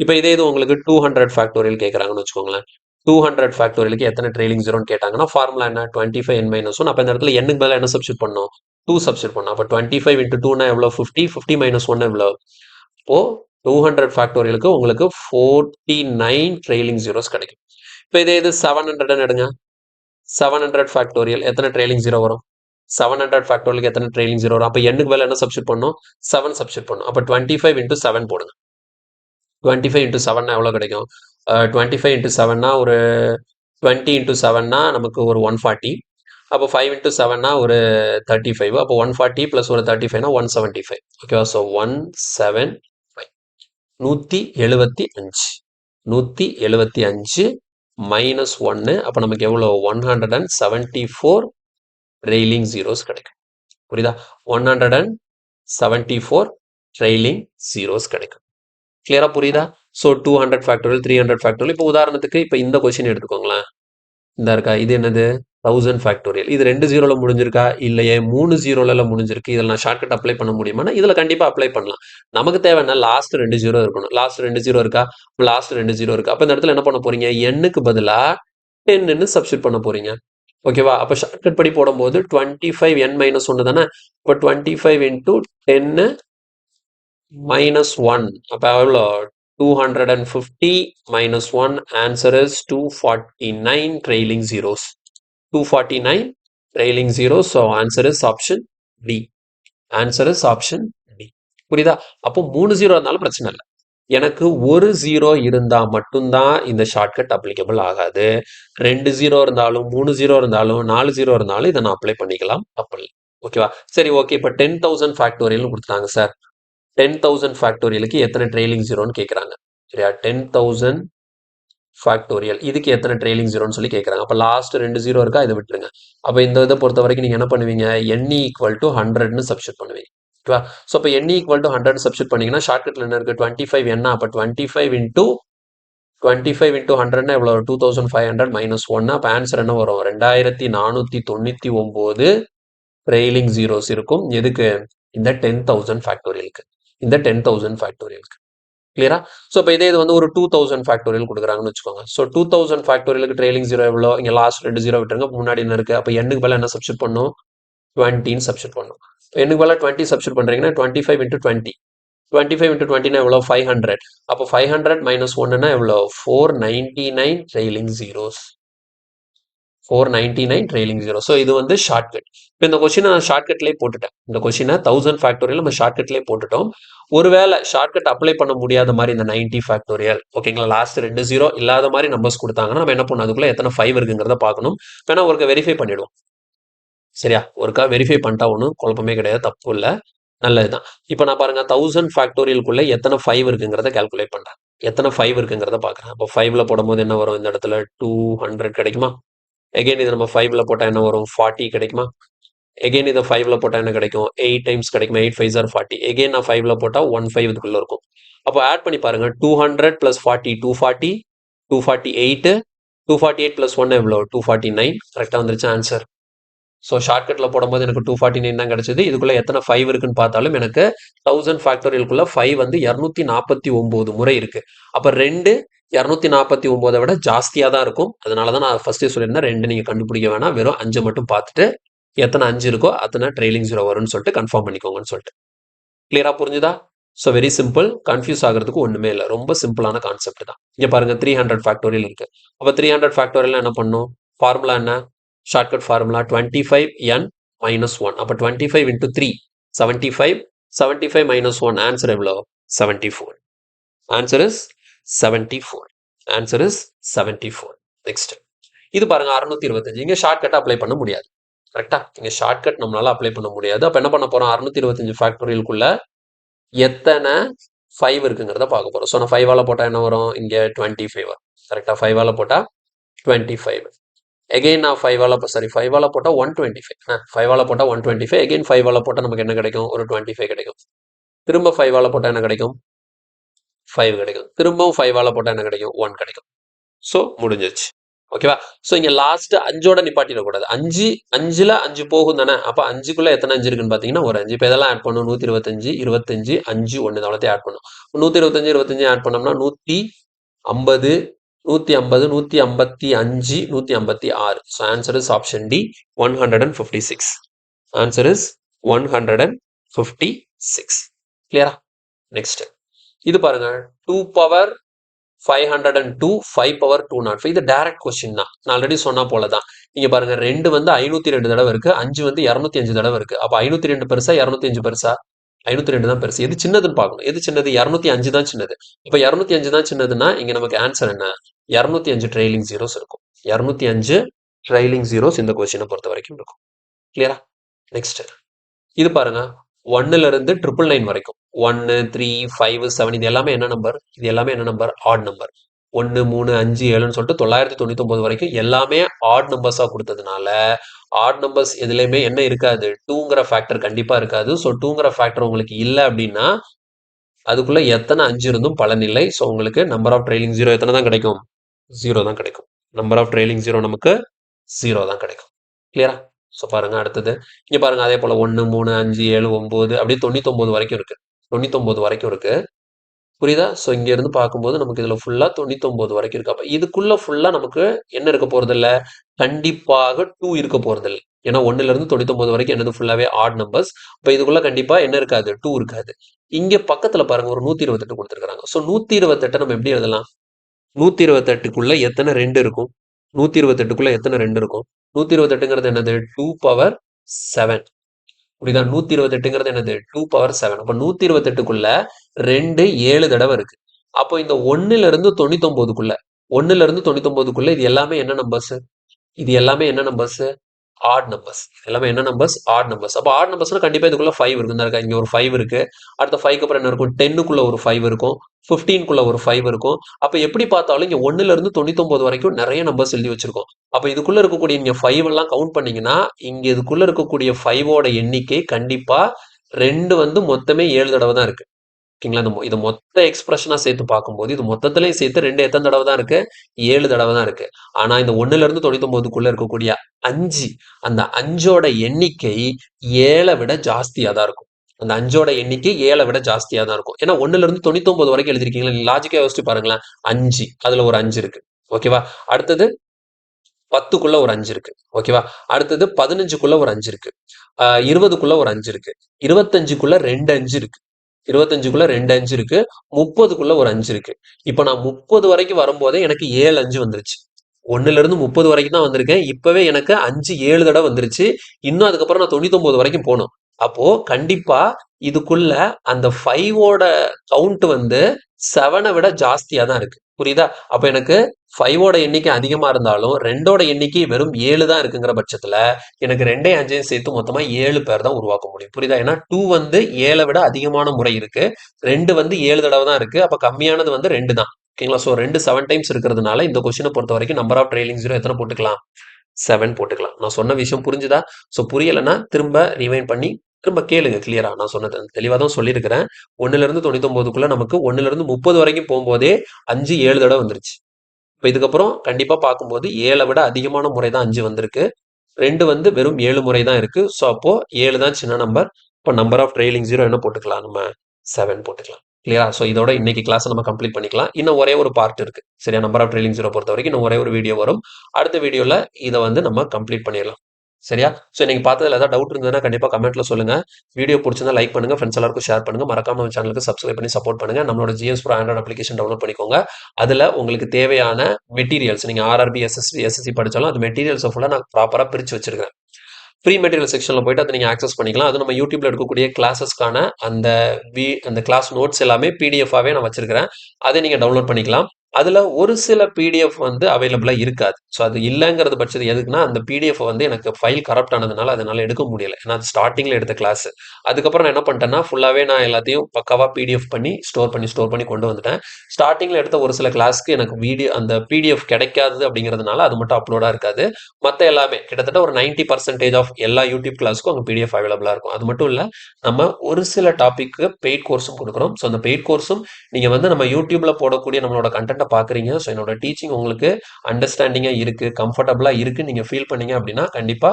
இப்போ இதே இது உங்களுக்கு 200 ஃபேக்டோரியல் கேட்குறாங்கன்னு வச்சுக்கோங்களேன். 200 ஃபேக்டோரியலுக்கு எத்தனை ட்ரெயிலிங் ஜீரோன்னு கேட்டாங்கன்னா ஃபார்முலா என்ன? 25n minus 1. அப்போ இந்த இடத்துல எண்ணுக்கு பதிலாக என்ன சப்ஸ்டிட் பண்ணணும்? 2 சப்ஸ்டிட் பண்ணணும். அப்போ 25 into 2னா எவ்வளோ? 50. 50 minus 1 எவ்வளோ? இப்போ 200 ஃபேக்டோரியலுக்கு உங்களுக்கு 49 ட்ரெயிலிங் ஜீரோஸ் கிடைக்கும். இப்போ இதே இது 700 எடுங்க. 700 ஃபேக்டோரியல் எத்தனை ட்ரெயிலிங் ஜீரோ வரும்? 700 ஃபேக்டோரியலுக்கு எத்தனை ட்ரெயிலிங் ஜீரோ வரும்? அப்போ எண்ணுக்கு பதிலாக என்ன சப்ஸ்டிட் பண்ணணும்? 7 சப்ஸ்டிட் பண்ணணும். அப்போ 25 into 7 போடுங்க. 25 into 7 எவ்வளோ கிடைக்கும்? 25 into 7னா ஒரு 20 into 7னா நமக்கு ஒரு 140. அப்போ 5 into 7னா ஒரு 35. அப்போ 140 ப்ளஸ் ஒரு 35னா 175. ஓகேவா? ஸோ 175 175 175 மைனஸ் 1 அப்போ நமக்கு எவ்வளோ? 174 ட்ரெயிலிங் ஜீரோஸ் கிடைக்கும். புரியுதா? 174 ட்ரெயிலிங் ஜீரோஸ் கிடைக்கும். கிளியரா புரியுதா? So 200 factorial, 300 factorial. இப்போ உதாரணத்துக்கு இப்போ இந்த கொஸ்டின் எடுத்துக்கோங்களேன். இந்த இருக்கா? இது என்னது? 1000 ஃபேக்டோரியல். இது 2 ஜீரோல முடிஞ்சிருக்கா? இல்லையே 3 ஜீரோல முடிஞ்சிருக்கு. இதில் நான் ஷார்ட்கட் அப்ளை பண்ண முடியுமானா இதில் கண்டிப்பாக அப்ளை பண்ணலாம். நமக்கு தேவைன்னா லாஸ்ட் 2 ஜீரோ இருக்கணும். லாஸ்ட் 2 ஜீரோ இருக்கா? லாஸ்ட் 2 ஜீரோ இருக்கு. அப்போ இந்த இடத்துல என்ன பண்ண போறீங்க? எண்ணுக்கு பதிலாக 10ன்னு சப்ஸ்டிட் பண்ண போறீங்க. ஓகேவா? அப்போ ஷார்ட்கட் படி போடும்போது 25n மைனஸ் 1 தானே? இப்போ 25 into 10 minus 1. அப்போ எவ்வளோ? 250 minus 1 answer is 249 trailing zeros. 249 trailing zeros. So answer is option D. Answer is option D. புரியுதா? அப்போ 3 ஜீரோ இருந்தாலும் பிரச்சனை இல்லை. எனக்கு ஒரு ஜீரோ இருந்தா மட்டும்தான் இந்த ஷார்ட்கட் அப்ளிகபிள் ஆகாது. 2 ஜீரோ இருந்தாலும் 3 ஜீரோ இருந்தாலும் 4 ஜீரோ இருந்தாலும் இதை நான் அப்ளை பண்ணிக்கலாம். அப்படி ஓகேவா? சரி ஓகே. இப்போ 10,000 ஃபேக்டோரியல்னு கொடுத்துட்டாங்க சார். 10,000 ஃபேக்டோரியலுக்கு எத்தனை ட்ரெயிலிங் ஜீரோன்னு கேட்குறாங்க. சரியா? 10,000 ஃபேக்டோரியல் இதுக்கு எத்தனை ட்ரெயிலிங் ஜீரோன்னு சொல்லி கேட்குறாங்க. அப்போ லாஸ்ட் 2 ஜீரோ இருக்கா? இதை விட்டுருங்க. அப்போ இந்த இதை பொறுத்த வரைக்கும் நீங்கள் என்ன பண்ணுவீங்க? n ஈக்குவல் டு 100ன்னு சப்ஸ்டிட் பண்ணுவீங்க. ஓகேவா? ஸோ இப்போ n ஈக்குவல் டு 100 சப்ஸ்டிட் பண்ணீங்கன்னா ஷார்ட்கட்டில் என்ன இருக்குது? 25 என்ன? அப்போ 25 into 100ன்னா எவ்வளோ? 2500 மைனஸ் 1. அப்போ ஆன்சர் என்ன வரும்? 2499 ட்ரெயிலிங் ஜீரோஸ் இருக்கும். எதுக்கு? இந்த 10,000 ஃபேக்டோரியலுக்கு. இந்த 10,000 ஃபேக்டோரியலுக்கு. கிளியரா? ஸோ இப்போ இதே இது வந்து ஒரு 2000 ஃபேக்டோரியல் கொடுக்குறாங்கன்னு வச்சுக்கோங்க. ஸோ 2000 ஃபேக்டோரியலுக்கு ட்ரெயிலிங் ஜீரோ எவ்வளோ? இங்கே லாஸ்ட் 2 ஜீரோ விட்டுருங்க. முன்னாடி என்ன இருக்குது? அப்போ எண்ணுக்கு பதிலாக என்ன சப்ஸ்டிட் பண்ணும்? 20ன்னு சப்ஸ்டிட் பண்ணும். எண்ணுக்கு பதிலாக 20 சப்ஸ்டிட் பண்ணுறீங்கன்னா 25 into 20. 25 into 20னா எவ்வளோ? 500. அப்போ 500 மைனஸ் 1னா எவ்வளோ? 499 trailing zeros. 499 trailing zero. So இது வந்து ஷார்ட்கட். இப்போ இந்த கொஸ்டினை நான் ஷார்ட்கட்லேயே போட்டுட்டேன். இந்த கொஸ்டினை 1000 ஃபேக்டோரியல் நம்ம ஷார்ட்கட்லேயே போட்டுட்டோம். ஒருவேளை ஷார்ட்கட் அப்ளை பண்ண முடியாத மாதிரி இந்த 90 ஃபேக்டோரியல் ஓகேங்களா? லாஸ்ட் 2 ஜீரோ இல்லாத மாதிரி நம்பர்ஸ் கொடுத்தாங்கன்னா நம்ம என்ன பண்ணணும்? அதுக்குள்ளே எத்தனை 5 இருக்குங்கிறத பார்க்கணும். வேணா ஒருக்கா வெரிஃபை பண்ணிடுவோம். சரியா? ஒருக்கா வெரிஃபை பண்ணிட்டா ஒன்றும் குழப்பமே கிடையாது, தப்பு இல்லை, நல்லதுதான். இப்போ நான் பாருங்க 1000 ஃபேக்டோரியலுக்குள்ளே எத்தனை 5 இருக்குங்கிறத கால்குலேட் பண்ணுறேன். எத்தனை 5 இருக்குங்கிறத பார்க்குறேன். அப்போ 5ல போடும்போது என்ன வரும்? இந்த இடத்துல 200 கிடைக்குமா? எகைன் இது நம்ம 5ல போட்டால் என்ன வரும்? 40 கிடைக்குமா? எகைன் இதை 5ல போட்டால் என்ன கிடைக்கும்? 8 டைம்ஸ் கிடைக்குமா? 8 5s are 40. எகைன் நான் 5ல போட்டால் 15 இதுக்குள்ளே இருக்கும். அப்போ ஆட் பண்ணி பாருங்க. 200 + 40 240, 248, 248 + 1 எவ்வளோ? 249. கரெக்டாக வந்துருச்சு ஆன்சர். ஸோ ஷார்ட்கட்டில் போடும்போது எனக்கு 249 தான் கிடைச்சது. இதுக்குள்ளே எத்தனை 5 இருக்குன்னு பார்த்தாலும் எனக்கு 1000 ஃபேக்டோரியலுக்குள்ள 5 வந்து 249 முறை இருக்கு. அப்போ 2 249 விட ஜாஸ்தியாக தான் இருக்கும். அதனால தான் நான் ஃபர்ஸ்டே சொல்லியிருந்தேன் 2 நீங்கள் கண்டுபிடிக்க வேணாம், வெறும் 5 மட்டும் பார்த்துட்டு எத்தனை 5 இருக்கோ அத்தனை ட்ரெயிலிங் ஜீரோ வரும்னு சொல்லிட்டு கன்ஃபார்ம் பண்ணிக்கோங்கன்னு சொல்லிட்டு. கிளியரா புரிஞ்சுதா? ஸோ வெரி சிம்பிள், கன்ஃபியூஸ் ஆகிறதுக்கு ஒன்றுமே இல்லை, ரொம்ப சிம்பிளான கான்செப்ட் தான். இங்கே பாருங்க 300 ஃபேக்டோரியல் இருக்கு. அப்போ 300 ஃபேக்டோரியல் என்ன பண்ணும்? ஃபார்முலா என்ன? Shortcut formula 25n - 1. அப்போ 25 × 3 75, 75 - 1 ஆன்சர் எவ்வளோ? 74. Answer is 74. Answer is 74. Next இது பாருங்க 625. இங்கே ஷார்ட்கட் அப்ளை பண்ண முடியாது. கரெக்டா? இங்கே ஷார்ட்கட் நம்மளால அப்ளை பண்ண முடியாது. அப்போ என்ன பண்ண போறோம்? 625 ஃபேக்டோரியலுக்குள்ள எத்தனை 5 இருக்குங்கிறத பார்க்க போறோம். ஸோ நான் 5ஆல போட்டால் என்ன வரும்? இங்கே 25 வரும். கரெக்டா? 5ஆல போட்டால் 25. எகெயின் நான் 5ஆல சாரி 5ஆல போட்டால் 125. 5ஆல போட்டால் 125. எகெயின் 5ஆல போட்டால் நமக்கு என்ன கிடைக்கும்? ஒரு 25 கிடைக்கும். திரும்ப 5ஆல போட்டால் என்ன கிடைக்கும்? 5 கிடைக்கும். திரும்பவும் 5ஆல போட்டால் என்ன கிடைக்கும்? 1 கிடைக்கும். ஸோ முடிஞ்சிச்சு. ஓகேவா? ஸோ இங்கே லாஸ்ட் 5ஓட நிப்பாட்டிடக்கூடாது. 5ல் 5 போகும் தானே? அப்போ 5க்குள்ள எத்தனை 5 இருக்குன்னு பார்த்தீங்கன்னா ஒரு 5. இப்போ இதெல்லாம் ஆட் பண்ணும். 125, 25, 5, 1 அவ்வளோத்தையும் ஆட் பண்ணும். 125, 25 ஆட் பண்ணோம்னா 150, 150, 155, 156. So answer is option D 156. Answer is 156. கிளியரா? நெக்ஸ்ட் இது பாருங்க 2 பவர் 502, 5 பவர் 205. இது டைரக்ட் கொஸ்டின் தான். நான் ஆல்ரெடி சொன்னா போல தான். நீங்க பாருங்க 2 வந்து 502 தடவை இருக்கு, 5 வந்து 205 தடவை இருக்கு. அப்ப 502 பெருசா 205 பெருசா? 502 தான் பெருசு. எது சின்னதுன்னு பார்க்கணும். எது சின்னது? 205 தான் சின்னது. இப்ப 205 தான் சின்னதுன்னா இங்க நமக்கு ஆன்சர் என்ன? 205 ட்ரெயிலிங் ஜீரோஸ் இருக்கும். 205 ட்ரெயிலிங் ஜீரோஸ் இந்த கொஸ்டினை பொறுத்த வரைக்கும் இருக்கும். கிளியரா? நெக்ஸ்ட் இது பாருங்க 1ல இருந்து 999 வரைக்கும் 1, 3, 5, 7 இது எல்லாமே என்ன நம்பர்? இது எல்லாமே என்ன நம்பர்? Add number. 1, 3, 5, 7ன்னு சொல்லிட்டு 999 வரைக்கும் எல்லாமே ஆட் நம்பர்ஸா கொடுத்ததுனால ஆட் நம்பர்ஸ் எதுலையுமே என்ன இருக்காது? 2ங்கிற ஃபேக்டர் கண்டிப்பா இருக்காது. ஸோ 2ங்கிற ஃபேக்டர் உங்களுக்கு இல்லை அப்படின்னா அதுக்குள்ள எத்தனை 5 இருந்தும் பலன் இல்லை. ஸோ உங்களுக்கு நம்பர் ஆஃப் ட்ரெயிலிங் ஜீரோ எத்தனை தான் கிடைக்கும்? 0 தான் கிடைக்கும். நம்பர் ஆஃப் ட்ரெயிலிங் ஜீரோ நமக்கு 0 தான் கிடைக்கும். கிளியரா? ஸோ பாருங்க அடுத்தது இங்கே பாருங்க அதே போல் 1, 3, 5, 7, 9 அப்படியே 99 வரைக்கும் இருக்கு. 99 வரைக்கும் இருக்கு. புரியுதா? ஸோ இங்க இருந்து பார்க்கும்போது நமக்கு இதுல ஃபுல்லா 99 வரைக்கும் இருக்கு. அப்ப இதுக்குள்ள ஃபுல்லா நமக்கு என்ன இருக்க போறது இல்ல? கண்டிப்பாக 2 இருக்க போறது இல்லை. ஏன்னா 1ல இருந்து 99 வரைக்கும் என்னது ஃபுல்லாவே ஆட் நம்பர்ஸ். அப்ப இதுக்குள்ள கண்டிப்பா என்ன இருக்காது? 2 இருக்காது. இங்க பக்கத்துல பாருங்க ஒரு 128 கொடுத்துருக்காங்க. ஸோ 128 நம்ம எப்படி எழுதலாம்? 128க்குள்ள எத்தனை 2 இருக்கும்? 128க்குள்ள எத்தனை 2 இருக்கும்? 128ங்கிறது என்னது? 2 பவர் 7. புரியுதா? 128ங்கிறது என்னது? 2 பவர் 7. அப்ப 128க்குள்ள 2 7 தடவை இருக்கு. அப்போ இந்த 1ல இருந்து 99க்குள்ள 1ல இருந்து 99க்குள்ள இது எல்லாமே என்ன நம்பர்ஸ்? இது எல்லாமே என்ன நம்பர்ஸ்? Odd numbers. எல்லாமே என்ன நம்பர்ஸ்? Odd numbers. அப்போ ஆட் நம்பர்ஸ்னா கண்டிப்பா இதுக்குள்ள 5 இருக்கு. இங்க ஒரு 5 இருக்கு. அடுத்த 5க்கு அப்புறம் என்ன இருக்கும்? 10க்குள்ள ஒரு 5 இருக்கும். 15க்குள்ள ஒரு 5 இருக்கும். அப்ப எப்படி பார்த்தாலும் இங்க 1ல இருந்து 99 வரைக்கும் நிறைய நம்பர்ஸ் எழுதி வச்சிருக்கோம். அப்ப இதுக்குள்ள இருக்கக்கூடிய நீங்க 5 எல்லாம் கவுண்ட் பண்ணீங்கன்னா இங்க இதுக்குள்ள இருக்கக்கூடிய 5ஓட எண்ணிக்கை கண்டிப்பா 2 வந்து மொத்தமே 7 தடவை தான் இருக்கு. ஓகேங்களா? இது மொத்த எக்ஸ்பிரஷனா சேர்த்து பார்க்கும்போது இது மொத்தத்திலையும் சேர்த்து 2 எத்தனை தடவை தான் இருக்கு? 7 தடவை தான் இருக்கு. ஆனா இந்த 1ல இருந்து 99க்குள்ள இருக்கக்கூடிய 5 அந்த 5ஓட எண்ணிக்கை 7 விட ஜாஸ்தியா தான் இருக்கும். அந்த 5ஓட எண்ணிக்கை 7 விட ஜாஸ்தியா தான் இருக்கும். ஏன்னா 1ல இருந்து 99 வரைக்கும் எழுதிருக்கீங்களா? நீங்க லாஜிக்கா யோசிச்சு பாருங்களேன். 5 அதுல ஒரு 5 இருக்கு. ஓகேவா? அடுத்தது 10க்குள்ள ஒரு 5 இருக்கு. ஓகேவா? அடுத்தது 15க்குள்ள ஒரு 5 இருக்கு. 20க்குள்ள ஒரு 5 இருக்கு. 25க்குள்ள 2 5 இருக்கு. 25க்குள்ள 2 5 இருக்கு. 30க்குள்ள ஒரு 5 இருக்கு. இப்ப நான் 30 வரைக்கும் வரும்போதே எனக்கு 7 5 வந்துருச்சு. 1ல இருந்து 30 வரைக்கும் தான் வந்திருக்கேன். இப்பவே எனக்கு 5 7 தடவை வந்துருச்சு. இன்னும் அதுக்கப்புறம் நான் 99 வரைக்கும் போகணும். அப்போ கண்டிப்பா இதுக்குள்ள அந்த 5ஓட கவுண்ட் வந்து 7 விட ஜாஸ்தியா தான் இருக்கு. புரியுதா? அப்ப எனக்கு 5ஓட எண்ணிக்கை அதிகமா இருந்தாலும் 2ஓட எண்ணிக்கை வெறும் 7 தான் இருக்குங்கிற பட்சத்துல எனக்கு 2 5 சேர்த்து மொத்தமா 7 பேர் தான் உருவாக்க முடியும். புரியுதா? ஏன்னா 2 வந்து 7 விட அதிகமான முறை இருக்கு. 2 வந்து 7 தடவை தான் இருக்கு. அப்ப கம்மியானது வந்து 2 தான். ஓகேங்களா? ஸோ 2 7 டைம்ஸ் இருக்கிறதுனால இந்த கொஸ்டினை பொறுத்த வரைக்கும் நம்பர் ஆஃப் ட்ரெயிலிங் ஜீரோ எத்தனை போட்டுக்கலாம்? 7 போட்டுக்கலாம். நான் சொன்ன விஷயம் புரிஞ்சுதா? ஸோ புரியலைன்னா திரும்ப ரிவைண்ட் பண்ணி திரும்ப கேளுங்க கிளியரா. நான் சொன்னது தெளிவாக தான் சொல்லியிருக்கிறேன். 1ல இருந்து 99க்குள்ள நமக்கு 1ல இருந்து 30 வரைக்கும் போகும்போதே 5 7 தடவை வந்துருச்சு. இப்போ இதுக்கப்புறம் கண்டிப்பா பார்க்கும்போது 7 விட அதிகமான முறை தான் 5 வந்திருக்கு. 2 வந்து வெறும் 7 முறை தான் இருக்கு. ஸோ அப்போ 7 தான் சின்ன நம்பர். இப்போ நம்பர் ஆஃப் ட்ரெயிலிங் ஜீரோ என்ன போட்டுக்கலாம்? நம்ம 7 போட்டுக்கலாம். கிளியரா? ஸோ இதோட இன்னைக்கு கிளாஸை நம்ம கம்ப்ளீட் பண்ணிக்கலாம். இன்னும் ஒரே ஒரு பார்ட் இருக்கு. சரியா? நம்பர் ஆஃப் ட்ரெய்லிங் ஜீரோ பொறுத்த வரைக்கும் இன்னும் ஒரே ஒரு வீடியோ வரும். அடுத்த வீடியோல இதை வந்து நம்ம கம்ப்ளீட் பண்ணிடலாம். சரியா? ஸோ இன்னைக்கு பார்த்ததுல ஏதாவது டவுட் இருந்ததுன்னா கண்டிப்பா கமெண்ட்ல சொல்லுங்க. வீடியோ பிடிச்சிருந்தா லைக் பண்ணுங்க, ஃப்ரெண்ட்ஸ் எல்லாருக்கும் ஷேர் பண்ணுங்க. மறக்காம நம்ம சேனலுக்கு சப்ஸ்கிரைப் பண்ணி சப்போர்ட் பண்ணுங்க. நம்மளோட GS Pro Android application download பண்ணிக்கோங்க. அதுல உங்களுக்கு தேவையான மெட்டீரியல்ஸ் நீங்க RRB, SSC படிச்சாலும் அந்த மெட்டீரியல்ஸை ஃபுல்லா நான் ப்ராப்பரா பிரிச்சு வச்சிருக்கேன். ஃப்ரீ மெட்டீரியல் செக்ஷன்ல போயிட்டு அதை நீங்க ஆக்சஸ் பண்ணிக்கலாம். அது நம்ம யூடியூப்ல எடுக்கக்கூடிய கிளாஸஸ்க்கான அந்த கிளாஸ் நோட்ஸ் எல்லாமே பிடிஎஃபாவே நான் வச்சிருக்கிறேன். அதை நீங்க டவுன்லோட் பண்ணிக்கலாம். அதுல ஒரு சில பிடிஎஃப் வந்து அவைலபிளா இருக்காது. ஸோ அது இல்லைங்கிறது பட்சத்து எதுக்குன்னா அந்த பிடிஎஃப் வந்து எனக்கு ஃபைல் கரப்ட் ஆனதுனால அதனால எடுக்க முடியல. ஏன்னா அது ஸ்டார்டிங்ல எடுத்த கிளாஸ். அதுக்கப்புறம் நான் என்ன பண்ணிட்டேன்னா ஃபுல்லாவே நான் எல்லாத்தையும் பக்காவா பிடிஎஃப் பண்ணி ஸ்டோர் பண்ணி கொண்டு வந்துட்டேன். ஸ்டார்டிங்ல எடுத்த ஒரு சில கிளாஸ்க்கு எனக்கு அந்த பிடிஎஃப் கிடைக்காது அப்படிங்கிறதுனால அது மட்டும் அப்லோடா இருக்காது. மற்ற எல்லாமே கிட்டத்தட்ட ஒரு 90% ஆஃப் எல்லா யூடியூப் கிளாஸ்க்கும் அங்கே பிடிஎஃப் அவைலபிளா இருக்கும். அது மட்டும் இல்ல நம்ம ஒரு சில டாபிக்கு பெய்ட் கோர்ஸும் கொடுக்குறோம். ஸோ அந்த பெய்ட் கோர்ஸும் நீங்க வந்து நம்ம யூடியூப்ல போடக்கூடிய நம்மளோட கண்டென்ட்டை பாக்குறீங்க. ஸோ என்னோட டீச்சிங் உங்களுக்கு அண்டர்ஸ்டாண்டிங்கா இருக்கு, கம்ஃபர்டபுளா இருக்கு நீங்க ஃபீல் பண்ணீங்க அப்படின்னா கண்டிப்பா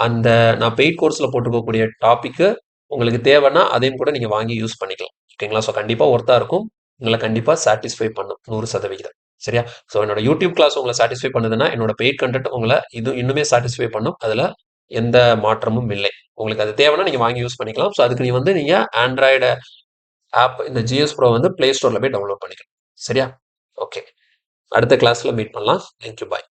அந்த நான் பெய்ட் கோர்ஸ்ல போட்டுக்கக்கூடிய டாபிக்கு உங்களுக்கு தேவைன்னா அதையும் கூட நீங்க வாங்கி யூஸ் பண்ணிக்கலாம். ஓகேங்களா? ஸோ கண்டிப்பா ஒர்த்தா இருக்கும். உங்களை கண்டிப்பா சாட்டிஸ்ஃபை பண்ணும் 100%. சரியா? ஸோ என்னோட யூடியூப் கிளாஸ் உங்களை சாட்டிஸ்ஃபை பண்ணுதுன்னா என்னோட பெய்ட் கண்டென்ட் உங்களை இது இன்னுமே சாட்டிஸ்ஃபை பண்ணும். அதுல எந்த மாற்றமும் இல்லை. உங்களுக்கு அது தேவைன்னா நீங்க வாங்கி யூஸ் பண்ணிக்கலாம். ஸோ அதுக்கு நீங்க ஆண்ட்ராய்டு ஆப் இந்த GS Pro வந்து பிளே ஸ்டோர்ல போய் டவுன்லோட் பண்ணிக்கலாம். சரியா? ஓகே. அடுத்த கிளாஸ்ல மீட் பண்ணலாம். தேங்க்யூ. பாய்.